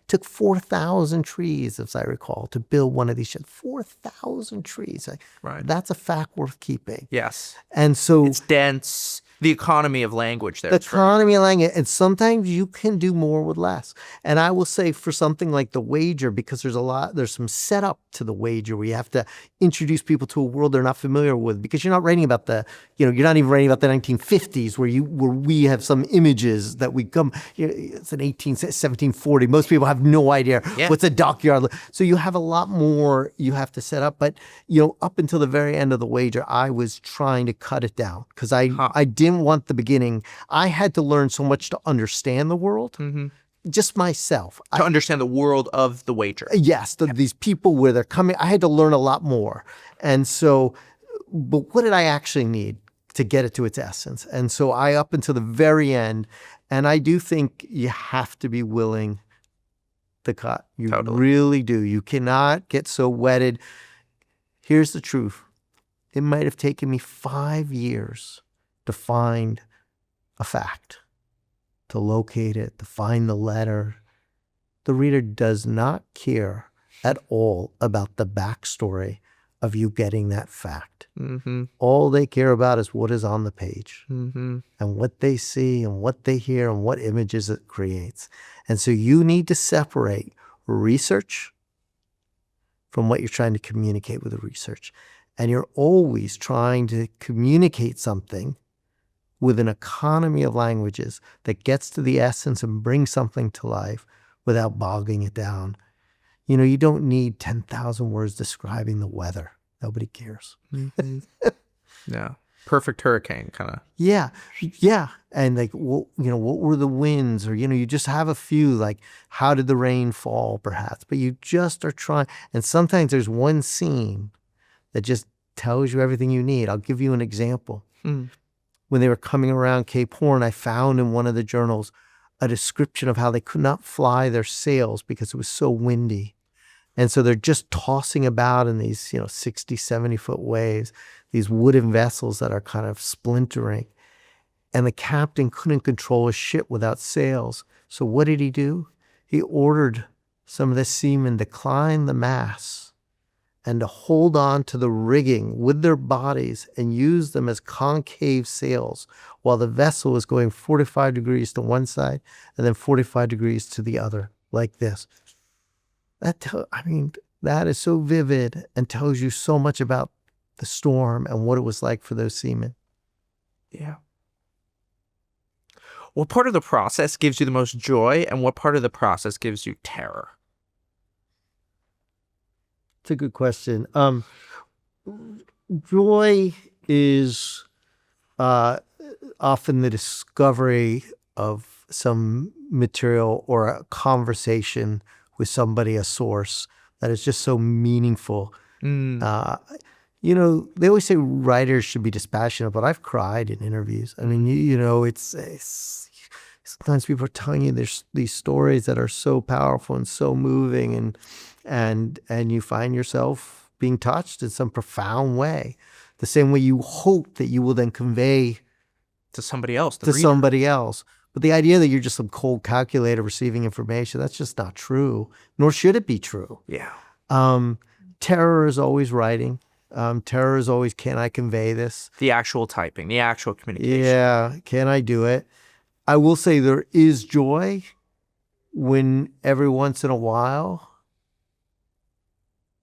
took 4,000 trees, as I recall, to build one of these ships. 4,000 trees. Right. That's a fact worth keeping. Yes. And so it's dense. The economy of language there. The economy of language. And sometimes you can do more with less. And I will say for something like The Wager, because there's some setup to The Wager where you have to introduce people to a world they're not familiar with, because you're not writing about you're not even writing about the 1950s where we have some images that we come, it's an 1740. Most people have no idea what's a dockyard. So you have a lot more you have to set up. But, up until the very end of The Wager, I was trying to cut it down because I didn't want the beginning. I had to learn so much to understand the world, just myself. To understand the world of The Wager. Yes, these people, where they're coming, I had to learn a lot more. And so, but what did I actually need to get it to its essence? And so up until the very end, and I do think you have to be willing to cut. You really do. You cannot get so wedded. Here's the truth. It might have taken me 5 years to find a fact, to locate it, to find the letter. The reader does not care at all about the backstory of you getting that fact. Mm-hmm. All they care about is what is on the page Mm-hmm. and what they see and what they hear and what images it creates. And so you need to separate research from what you're trying to communicate with the research. And you're always trying to communicate something with an economy of languages that gets to the essence and brings something to life without bogging it down. You know, you don't need 10,000 words describing the weather. Nobody cares. Mm-hmm. Yeah. Perfect hurricane kind of. Yeah. Yeah. And like, what were the winds? Or, you just have a few, like, how did the rain fall, perhaps? But you just are trying. And sometimes there's one scene that just tells you everything you need. I'll give you an example. When they were coming around Cape Horn, I found in one of the journals a description of how they could not fly their sails because it was so windy. And so they're just tossing about in these, 60, 70-foot waves, these wooden vessels that are kind of splintering. And the captain couldn't control his ship without sails. So what did he do? He ordered some of the seamen to climb the masts and to hold on to the rigging with their bodies and use them as concave sails while the vessel was going 45 degrees to one side and then 45 degrees to the other, like this. That is so vivid and tells you so much about the storm and what it was like for those seamen. Yeah. What part of the process gives you the most joy, and what part of the process gives you terror? It's a good question. Joy is often the discovery of some material or a conversation with somebody, a source, that is just so meaningful. They always say writers should be dispassionate, but I've cried in interviews. I mean, it's sometimes people are telling you there's these stories that are so powerful and so moving, and you find yourself being touched in some profound way, the same way you hope that you will then convey to somebody else, to somebody else. But the idea that you're just some cold calculator receiving information, that's just not true, nor should it be true. Yeah. Terror is always writing. Terror is always, can I convey this? The actual typing, the actual communication. Yeah, can I do it? I will say there is joy when every once in a while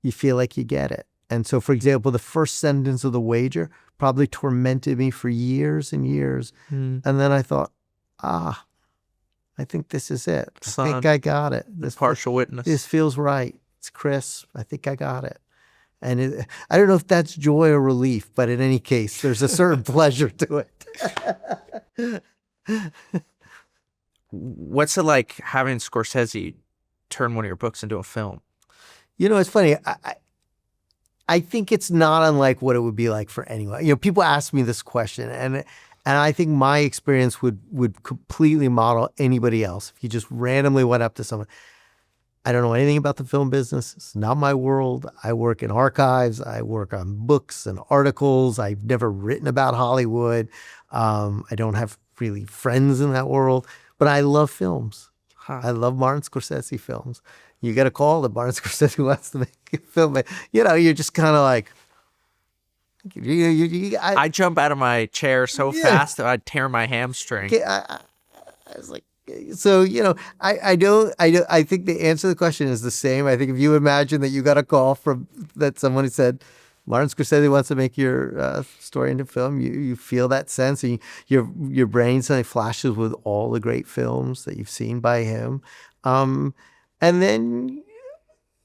you feel like you get it. And so, for example, the first sentence of The Wager probably tormented me for years and years. And then I thought, I think this is it. I think I got it. This partial witness. This feels right. It's crisp. I think I got it. And I don't know if that's joy or relief, but in any case, there's a certain pleasure to it. What's it like having Scorsese turn one of your books into a film? It's funny. I think it's not unlike what it would be like for anyone. People ask me this question, and I think my experience would completely model anybody else. If you just randomly went up to someone, I don't know anything about the film business. It's not my world. I work in archives. I work on books and articles. I've never written about Hollywood. I don't have really friends in that world, but I love films. I love Martin Scorsese films. You get a call that Martin Scorsese wants to make a film. You're just kind of like, I jump out of my chair so fast that I'd tear my hamstring. I was like, so, I think the answer to the question is the same. I think if you imagine that you got a call that someone who said, Martin Scorsese wants to make your story into film, you feel that sense, and your brain suddenly flashes with all the great films that you've seen by him. And then,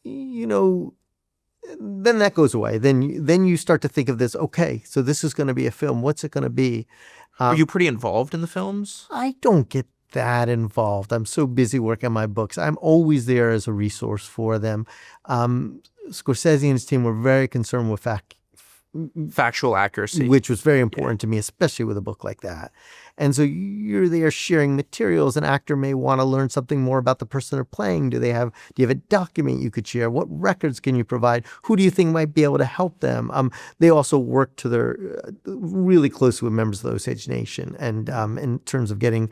then that goes away. Then you start to think of this, okay, so this is going to be a film. What's it going to be? Are you pretty involved in the films? I don't get that involved. I'm so busy working on my books. I'm always there as a resource for them. Scorsese and his team were very concerned with factual accuracy, which was very important to me, especially with a book like that. And so you're there sharing materials. An actor may want to learn something more about the person they're playing. Do you have a document you could share? What records can you provide? Who do you think might be able to help them? They also work to their really closely with members of the Osage Nation, and in terms of getting,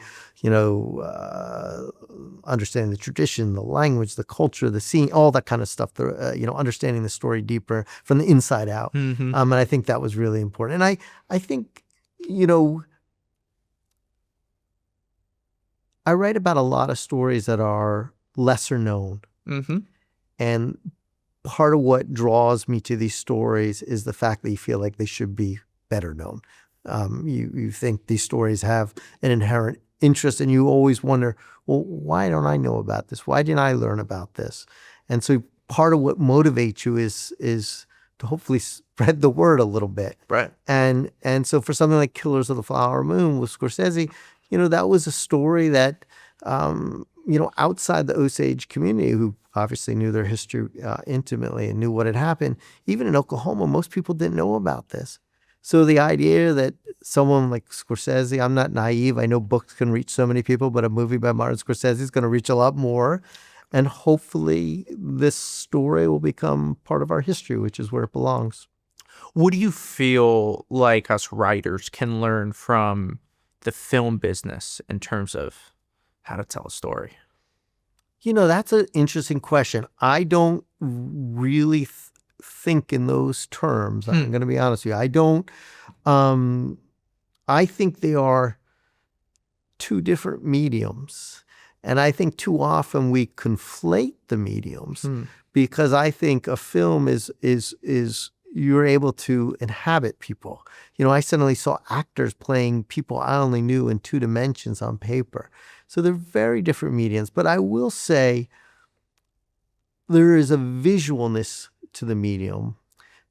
understanding the tradition, the language, the culture, the scene, all that kind of stuff. Understanding the story deeper from the inside out. And I think that was really important. And I think, I write about a lot of stories that are lesser known. And part of what draws me to these stories is the fact that you feel like they should be better known. You think these stories have an inherent interest, and you always wonder, well, why don't I know about this? Why didn't I learn about this? And so part of what motivates you is to hopefully spread the word a little bit. Right. And so for something like Killers of the Flower Moon with Scorsese, that was a story that, outside the Osage community, who obviously knew their history intimately and knew what had happened, even in Oklahoma, most people didn't know about this. So the idea that someone like Scorsese, I'm not naive, I know books can reach so many people, but a movie by Martin Scorsese is going to reach a lot more. And hopefully this story will become part of our history, which is where it belongs. What do you feel like us writers can learn from the film business in terms of how to tell a story? That's an interesting question. I don't really think in those terms. I'm going to be honest with you. I don't. I think they are two different mediums. And I think too often we conflate the mediums because I think a film is you're able to inhabit people. I suddenly saw actors playing people I only knew in two dimensions on paper. So they're very different mediums. But I will say there is a visualness to the medium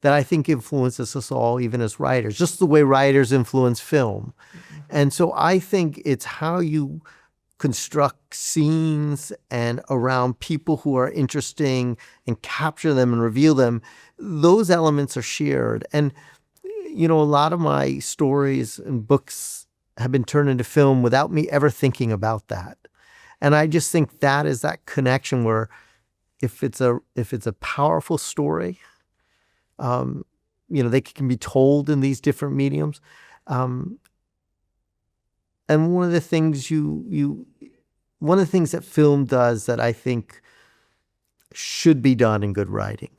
that I think influences us all, even as writers, just the way writers influence film. And so I think it's how you construct scenes and around people who are interesting and capture them and reveal them. Those elements are shared. And, a lot of my stories and books have been turned into film without me ever thinking about that. And I just think that is that connection where if it's a powerful story, they can be told in these different mediums. And one of the things that film does that I think should be done in good writing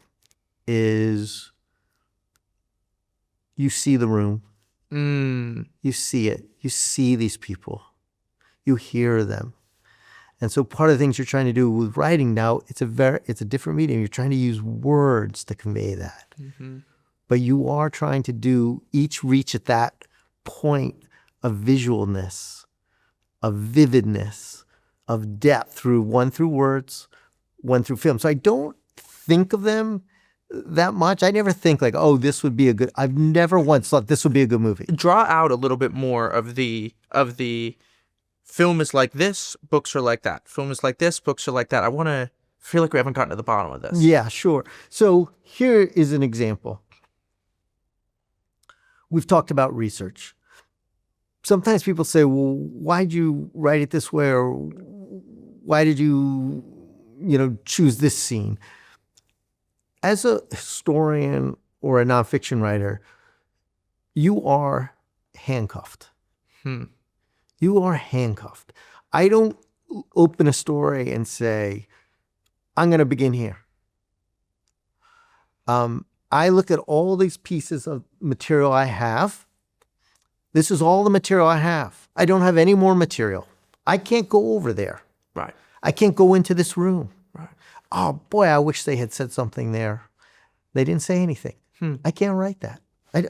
is you see the room. You see it. You see these people. You hear them. And so part of the things you're trying to do with writing now, it's a different medium. You're trying to use words to convey that. But you are trying to each reach at that point of visualness, of vividness, of depth through words, one through film. So I don't think of them that much. I never think like, oh, this would be I've never once thought this would be a good movie. Draw out a little bit more of the film is like this, books are like that. Film is like this, books are like that. I feel like we haven't gotten to the bottom of this. Yeah, sure. So here is an example. We've talked about research. Sometimes people say, well, why'd you write it this way? Or why did you, choose this scene? As a historian or a nonfiction writer, you are handcuffed. You are handcuffed. I don't open a story and say, I'm going to begin here. I look at all these pieces of material I have. This is all the material I have. I don't have any more material. I can't go over there. Right. I can't go into this room. Right. Oh boy, I wish they had said something there. They didn't say anything. I can't write that. There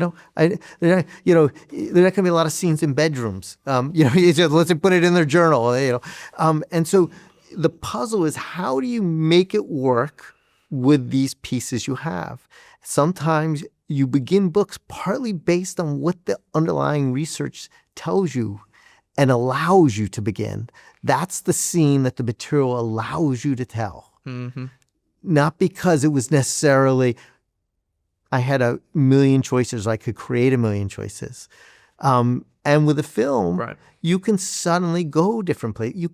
are not going to be a lot of scenes in bedrooms. Let's put it in their journal. And so the puzzle is, how do you make it work with these pieces you have? Sometimes you begin books partly based on what the underlying research tells you and allows you to begin. That's the scene that the material allows you to tell. Not because it was necessarily, I had a million choices, I could create a million choices. And with a film, Right. you can suddenly go different places. You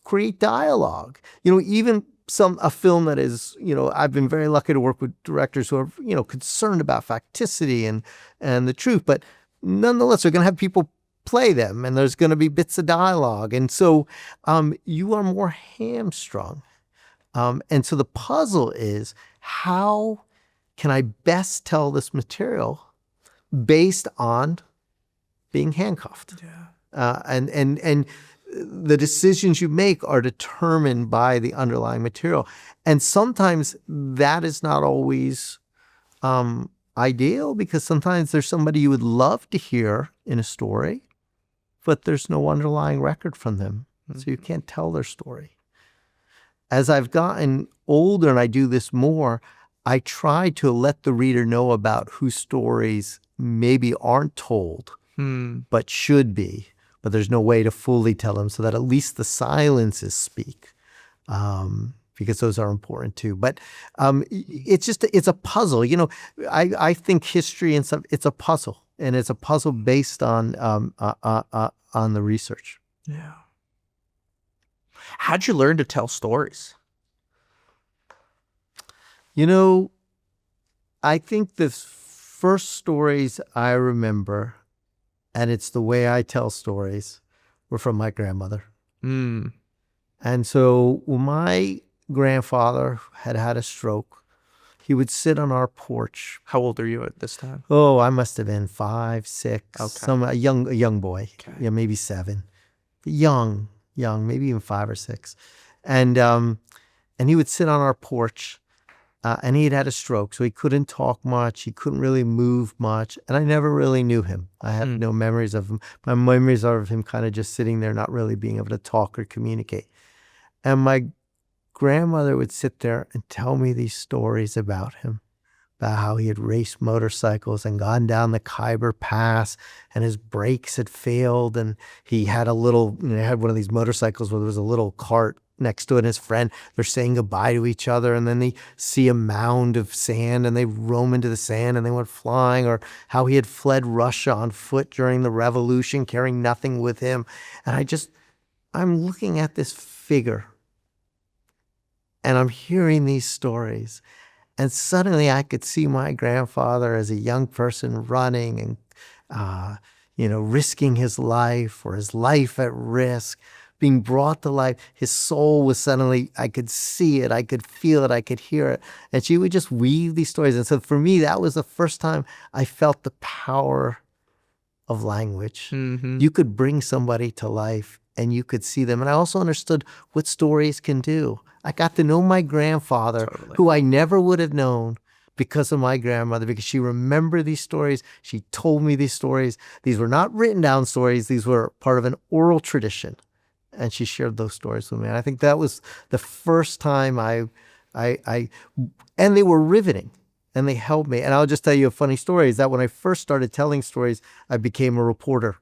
create dialogue. Even a film that is, I've been very lucky to work with directors who are, concerned about facticity and the truth, but nonetheless, they're going to have people play them, and there's going to be bits of dialogue. And so you are more hamstrung. And so the puzzle is, how can I best tell this material based on being handcuffed? Yeah. And the decisions you make are determined by the underlying material. And sometimes that is not always ideal, because sometimes there's somebody you would love to hear in a story, but there's no underlying record from them. Mm-hmm. So you can't tell their story. As I've gotten older and I do this more, I try to let the reader know about whose stories maybe aren't told, but should be, but there's no way to fully tell them, so that at least the silences speak, because those are important too. But it's a puzzle. I think history and stuff, it's a puzzle, and it's a puzzle based on the research. Yeah. How'd you learn to tell stories? I think the first stories I remember, and it's the way I tell stories, were from my grandmother. Mm. And so when my grandfather had a stroke, he would sit on our porch. How old are you at this time? Oh, I must have been 5, 6, Okay. a young boy. Okay. Yeah, maybe 7. Young, maybe even 5 or 6. And he would sit on our porch, and he had a stroke, so he couldn't talk much. He couldn't really move much, and I never really knew him. I have no memories of him. My memories are of him kind of just sitting there, not really being able to talk or communicate. And my grandmother would sit there and tell me these stories about him, about how he had raced motorcycles and gone down the Khyber Pass, and his brakes had failed, and he had had one of these motorcycles where there was a little cart next to it, and his friend, they're saying goodbye to each other, and then they see a mound of sand, and they roam into the sand, and they went flying, or how he had fled Russia on foot during the revolution, carrying nothing with him. And I'm looking at this figure, and I'm hearing these stories, and suddenly I could see my grandfather as a young person running and, risking his life, or his life at risk, being brought to life. His soul was suddenly, I could see it, I could feel it, I could hear it. And she would just weave these stories. And so for me, that was the first time I felt the power of language. Mm-hmm. You could bring somebody to life, and you could see them. And I also understood what stories can do. I got to know my grandfather, Totally. who I never would have known because of my grandmother, because she remembered these stories. She told me these stories. These were not written down stories. These were part of an oral tradition. And she shared those stories with me. And I think that was the first time and they were riveting, and they helped me. And I'll just tell you a funny story, is that when I first started telling stories, I became a reporter.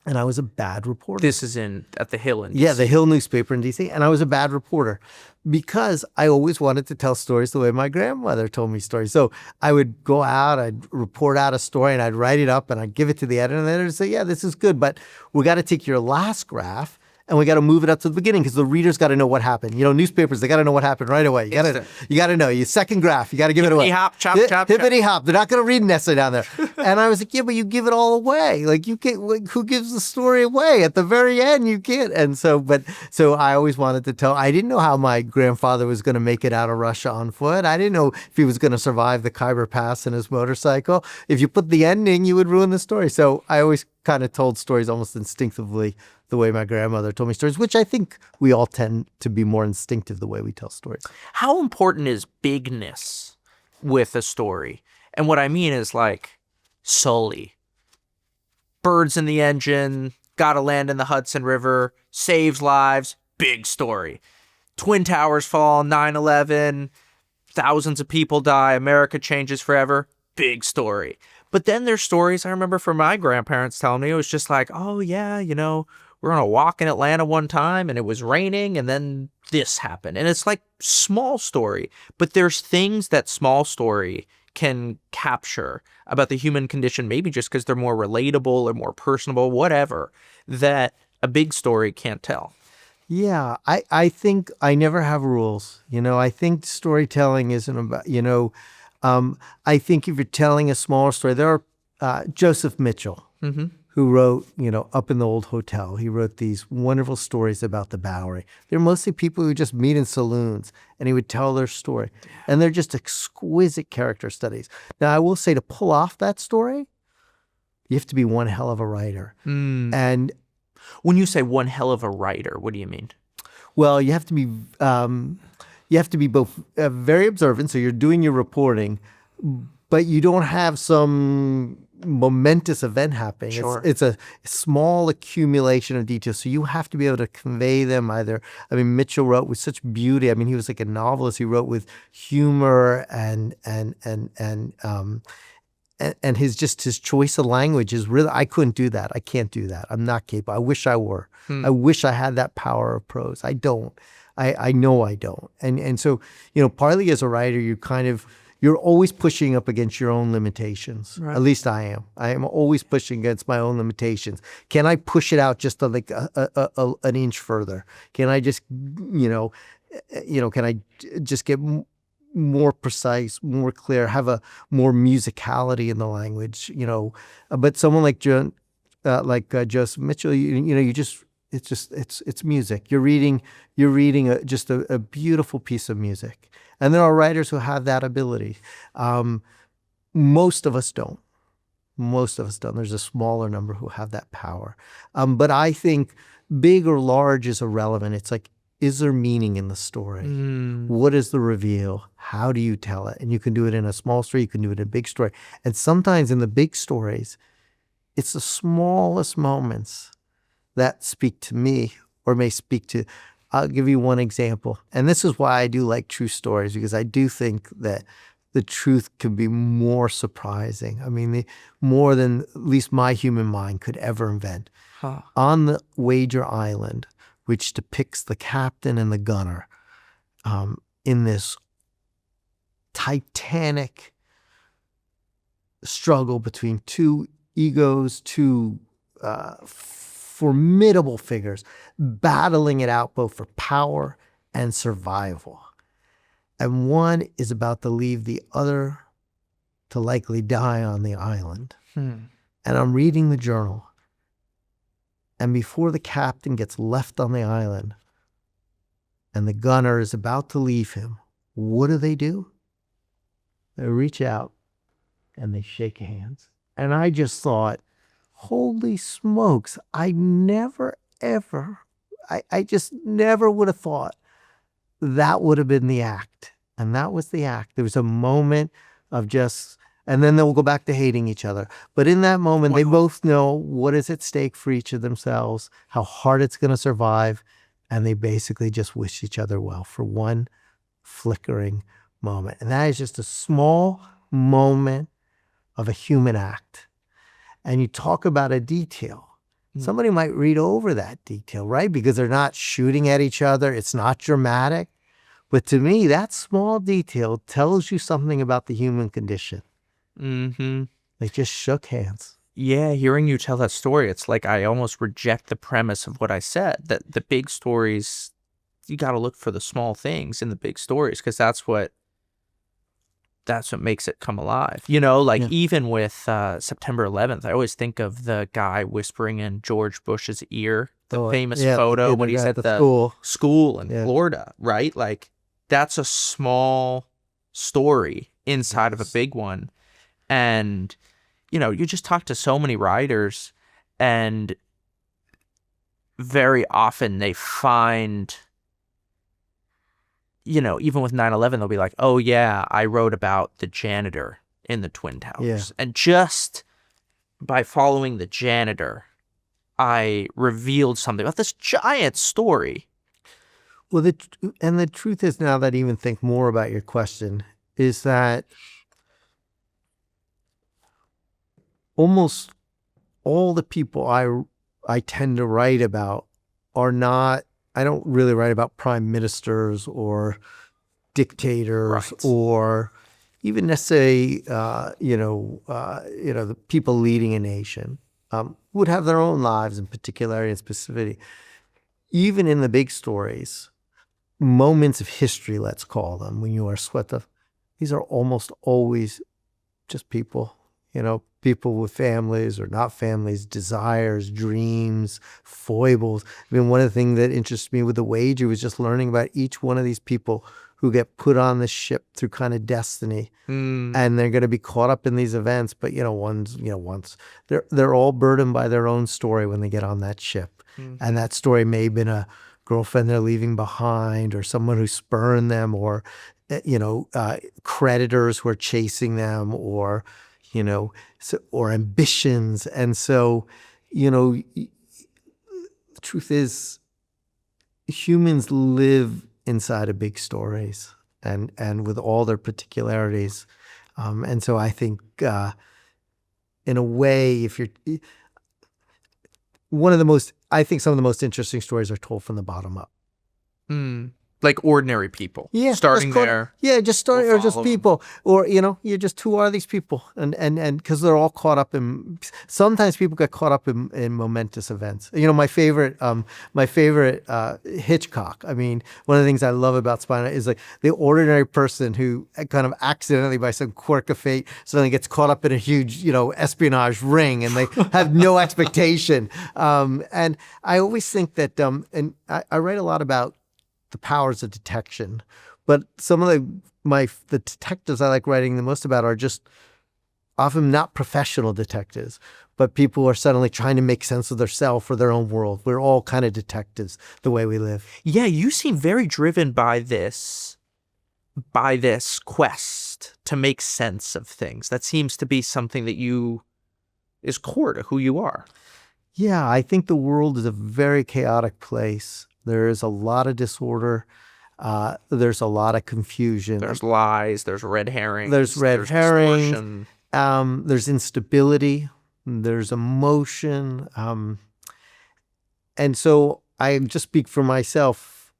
And I was a bad reporter. This is at the Hill in DC. Yeah, the Hill newspaper in DC. And I was a bad reporter because I always wanted to tell stories the way my grandmother told me stories. So I would go out, I'd report out a story, and I'd write it up, and I'd give it to the editor, and the editor would say, yeah, this is good, but we got to take your last graph and we got to move it up to the beginning, because the readers got to know what happened. Newspapers, they got to know what happened right away. You got to know. Your second graph, you got to give it away. Hop, chop, chop, Hippity hop. They're not going to read an essay down there. And I was like, yeah, but you give it all away. Like, you can't. Like, who gives the story away at the very end? You can't. And so I always wanted to tell. I didn't know how my grandfather was going to make it out of Russia on foot. I didn't know if he was going to survive the Khyber Pass in his motorcycle. If you put the ending, you would ruin the story. So I always kind of told stories almost instinctively, the way my grandmother told me stories, which I think we all tend to be more instinctive the way we tell stories. How important is bigness with a story? And what I mean is, like, Sully, birds in the engine, gotta land in the Hudson River, saves lives, big story. Twin Towers fall, 9/11, thousands of people die, America changes forever, big story. But then there's stories I remember from my grandparents telling me, it was just like, oh yeah, we're on a walk in Atlanta one time and it was raining and then this happened. And it's like small story, but there's things that small story can capture about the human condition, maybe just because they're more relatable or more personable, whatever, that a big story can't tell? Yeah, I think I never have rules. I think storytelling isn't about, I think if you're telling a smaller story, there are Joseph Mitchell, who wrote, Up in the Old Hotel. He wrote these wonderful stories about the Bowery. They're mostly people who just meet in saloons, and he would tell their story. And they're just exquisite character studies. Now, I will say, to pull off that story, you have to be one hell of a writer. And when you say one hell of a writer, what do you mean? well, you have to be both very observant, so you're doing your reporting, but you don't have some momentous event happening. Sure. It's a small accumulation of details, so you have to be able to convey them either. I mean, Mitchell wrote with such beauty. I mean, he was like a novelist. He wrote with humor and his choice of language is really, I couldn't do that. I can't do that. I'm not capable. I wish I were. I wish I had that power of prose. I don't. I know I don't. And so, partly as a writer, you're always pushing up against your own limitations. Right. At least I am. I am always pushing against my own limitations. Can I push it out just like an inch further? Can I just, can I just get more precise, more clear, have a more musicality in the language, But someone like Joseph Mitchell, it's music. You're reading just a beautiful piece of music, and there are writers who have that ability. Most of us don't. There's a smaller number who have that power. But I think big or large is irrelevant. It's like, is there meaning in the story? What is the reveal? How do you tell it? And you can do it in a small story. You can do it in a big story. And sometimes in the big stories, it's the smallest moments that speak to me or may speak to. I'll give you one example. And this is why I do like true stories, because I do think that the truth can be more surprising. I mean, more than at least my human mind could ever invent. On the Wager Island, which depicts the captain and the gunner in this titanic struggle between two egos, two formidable figures, battling it out both for power and survival. And one is about to leave the other to likely die on the island. And I'm reading the journal. And before the captain gets left on the island and the gunner is about to leave him, what do? They reach out and they shake hands. And I just thought, holy smokes, I just never would have thought that would have been the act. And that was the act. There was a moment of just, and then they'll go back to hating each other. But in that moment, they both know what is at stake for each of themselves, how hard it's going to survive, and they basically just wish each other well for one flickering moment. And that is just a small moment of a human act. And you talk about a detail. Somebody might read over that detail, right? Because they're not shooting at each other. It's not dramatic. But to me, that small detail tells you something about the human condition. They just shook hands. Yeah, hearing you tell that story, it's like I almost reject the premise of what I said, that the big stories, you got to look for the small things in the big stories, because that's what makes it come alive. Even with September 11th, I always think of the guy whispering in George Bush's ear, the famous photo when he's at the school in Florida, right? Like, that's a small story inside of a big one. And, you just talk to so many writers, and very often they find, even with 9/11, they'll be like, oh yeah, I wrote about the janitor in the Twin Towers. Yeah. And just by following the janitor, I revealed something about this giant story. Well, the truth is, now that I even think more about your question, is that almost all the people I tend to write about are not, I don't really write about prime ministers or dictators, right, or, even necessarily, the people leading a nation would have their own lives in particularity and specificity. Even in the big stories, moments of history, let's call them, when you are swept up, these are almost always just people, people with families or not families, desires, dreams, foibles. I mean, one of the things that interests me with The Wager was just learning about each one of these people who get put on the ship through kind of destiny, and they're going to be caught up in these events. But once they're all burdened by their own story when they get on that ship, and that story may have been a girlfriend they're leaving behind, or someone who spurned them, or creditors who are chasing them, or or ambitions. And so, the truth is, humans live inside of big stories and with all their particularities. And so I think, in a way, I think some of the most interesting stories are told from the bottom up. Like ordinary people. Yeah. Starting there. Yeah, just starting, or just follow people. Or, you're just, who are these people? And because they're all caught up in, sometimes people get caught up in momentous events. My favorite Hitchcock. I mean, one of the things I love about Spinal is like the ordinary person who kind of accidentally, by some quirk of fate, suddenly gets caught up in a huge, espionage ring, and they have no expectation. And I always think that, and I write a lot about the powers of detection, but some of the detectives I like writing the most about are just often not professional detectives, but people who are suddenly trying to make sense of themselves or their own world. We're all kind of detectives the way we live. Yeah, you seem very driven by this quest to make sense of things. That seems to be something that is core to who you are. Yeah, I think the world is a very chaotic place. There is a lot of disorder. There's a lot of confusion. There's lies. There's red herrings. There's herrings. Distortion. There's instability. There's emotion. And so I just speak for myself.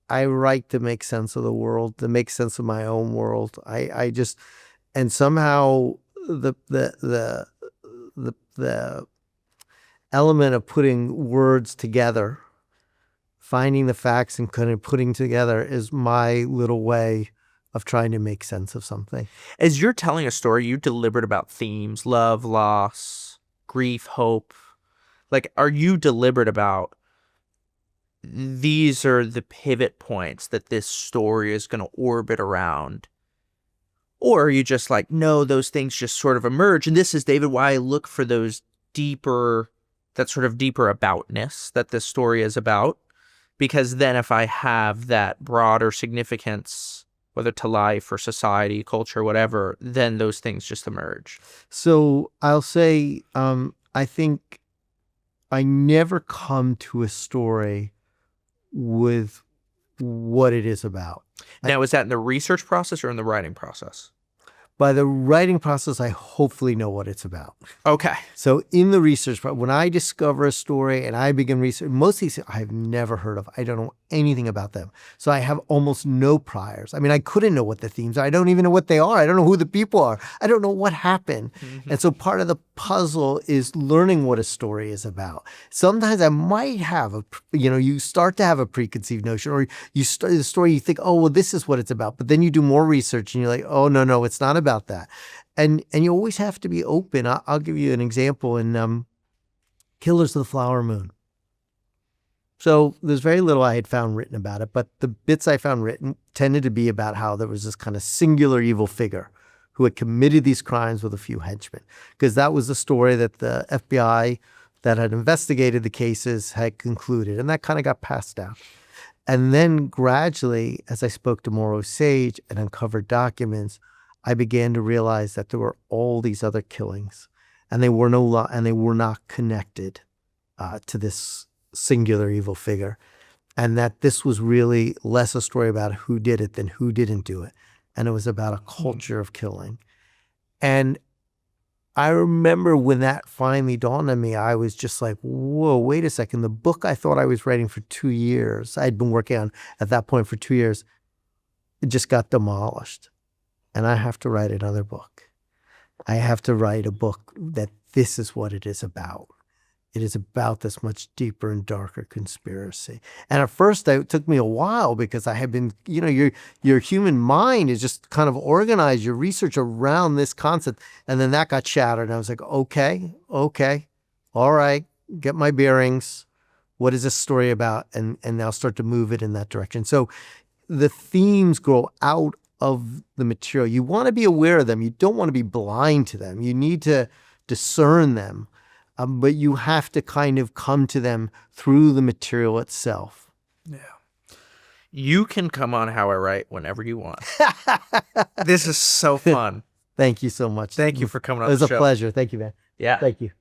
I write to make sense of the world, to make sense of my own world. And somehow the element of putting words together, finding the facts and kind of putting together, is my little way of trying to make sense of something. As you're telling a story, you deliberate about themes, love, loss, grief, hope. Like, are you deliberate about these are the pivot points that this story is going to orbit around? Or are you just like, no, those things just sort of emerge? And this is, David, why I look for that sort of deeper aboutness that this story is about. Because then if I have that broader significance, whether to life or society, culture, whatever, then those things just emerge. So I'll say, I think I never come to a story with what it is about. Now, is that in the research process or in the writing process? By the writing process, I hopefully know what it's about. Okay. So in the research, when I discover a story and I begin research, most of these I've never heard of. I don't know anything about them. So I have almost no priors. I mean, I couldn't know what the themes are. I don't even know what they are. I don't know who the people are. I don't know what happened. Mm-hmm. And so part of the puzzle is learning what a story is about. Sometimes I might have you start to have a preconceived notion, or you start the story, you think, oh, well, this is what it's about. But then you do more research and you're like, oh, no, it's not about that. And you always have to be open. I'll give you an example in Killers of the Flower Moon. So there's very little I had found written about it, but the bits I found written tended to be about how there was this kind of singular evil figure who had committed these crimes with a few henchmen, because that was the story that the FBI that had investigated the cases had concluded, and that kind of got passed down. And then gradually, as I spoke to more Osage and uncovered documents, I began to realize that there were all these other killings, and they were not connected to this singular evil figure, and that this was really less a story about who did it than who didn't do it, and it was about a culture of killing. And I remember when that finally dawned on me, I was just like, whoa, wait a second. The book I thought I was writing for 2 years, I'd been working on at that point for 2 years, it just got demolished. and I have to write another book. I have to write a book that this is what it is about. It is about this much deeper and darker conspiracy. And at first, it took me a while because I had been, your human mind is just kind of organized your research around this concept. And then that got shattered. And I was like, okay, all right, get my bearings. What is this story about? And now start to move it in that direction. So the themes grow out of the material. You want to be aware of them. You don't want to be blind to them. You need to discern them. But you have to kind of come to them through the material itself. Yeah. You can come on How I Write whenever you want. This is so fun. Thank you so much. Thank you for coming on the show. It was a pleasure. Thank you, man. Yeah. Thank you.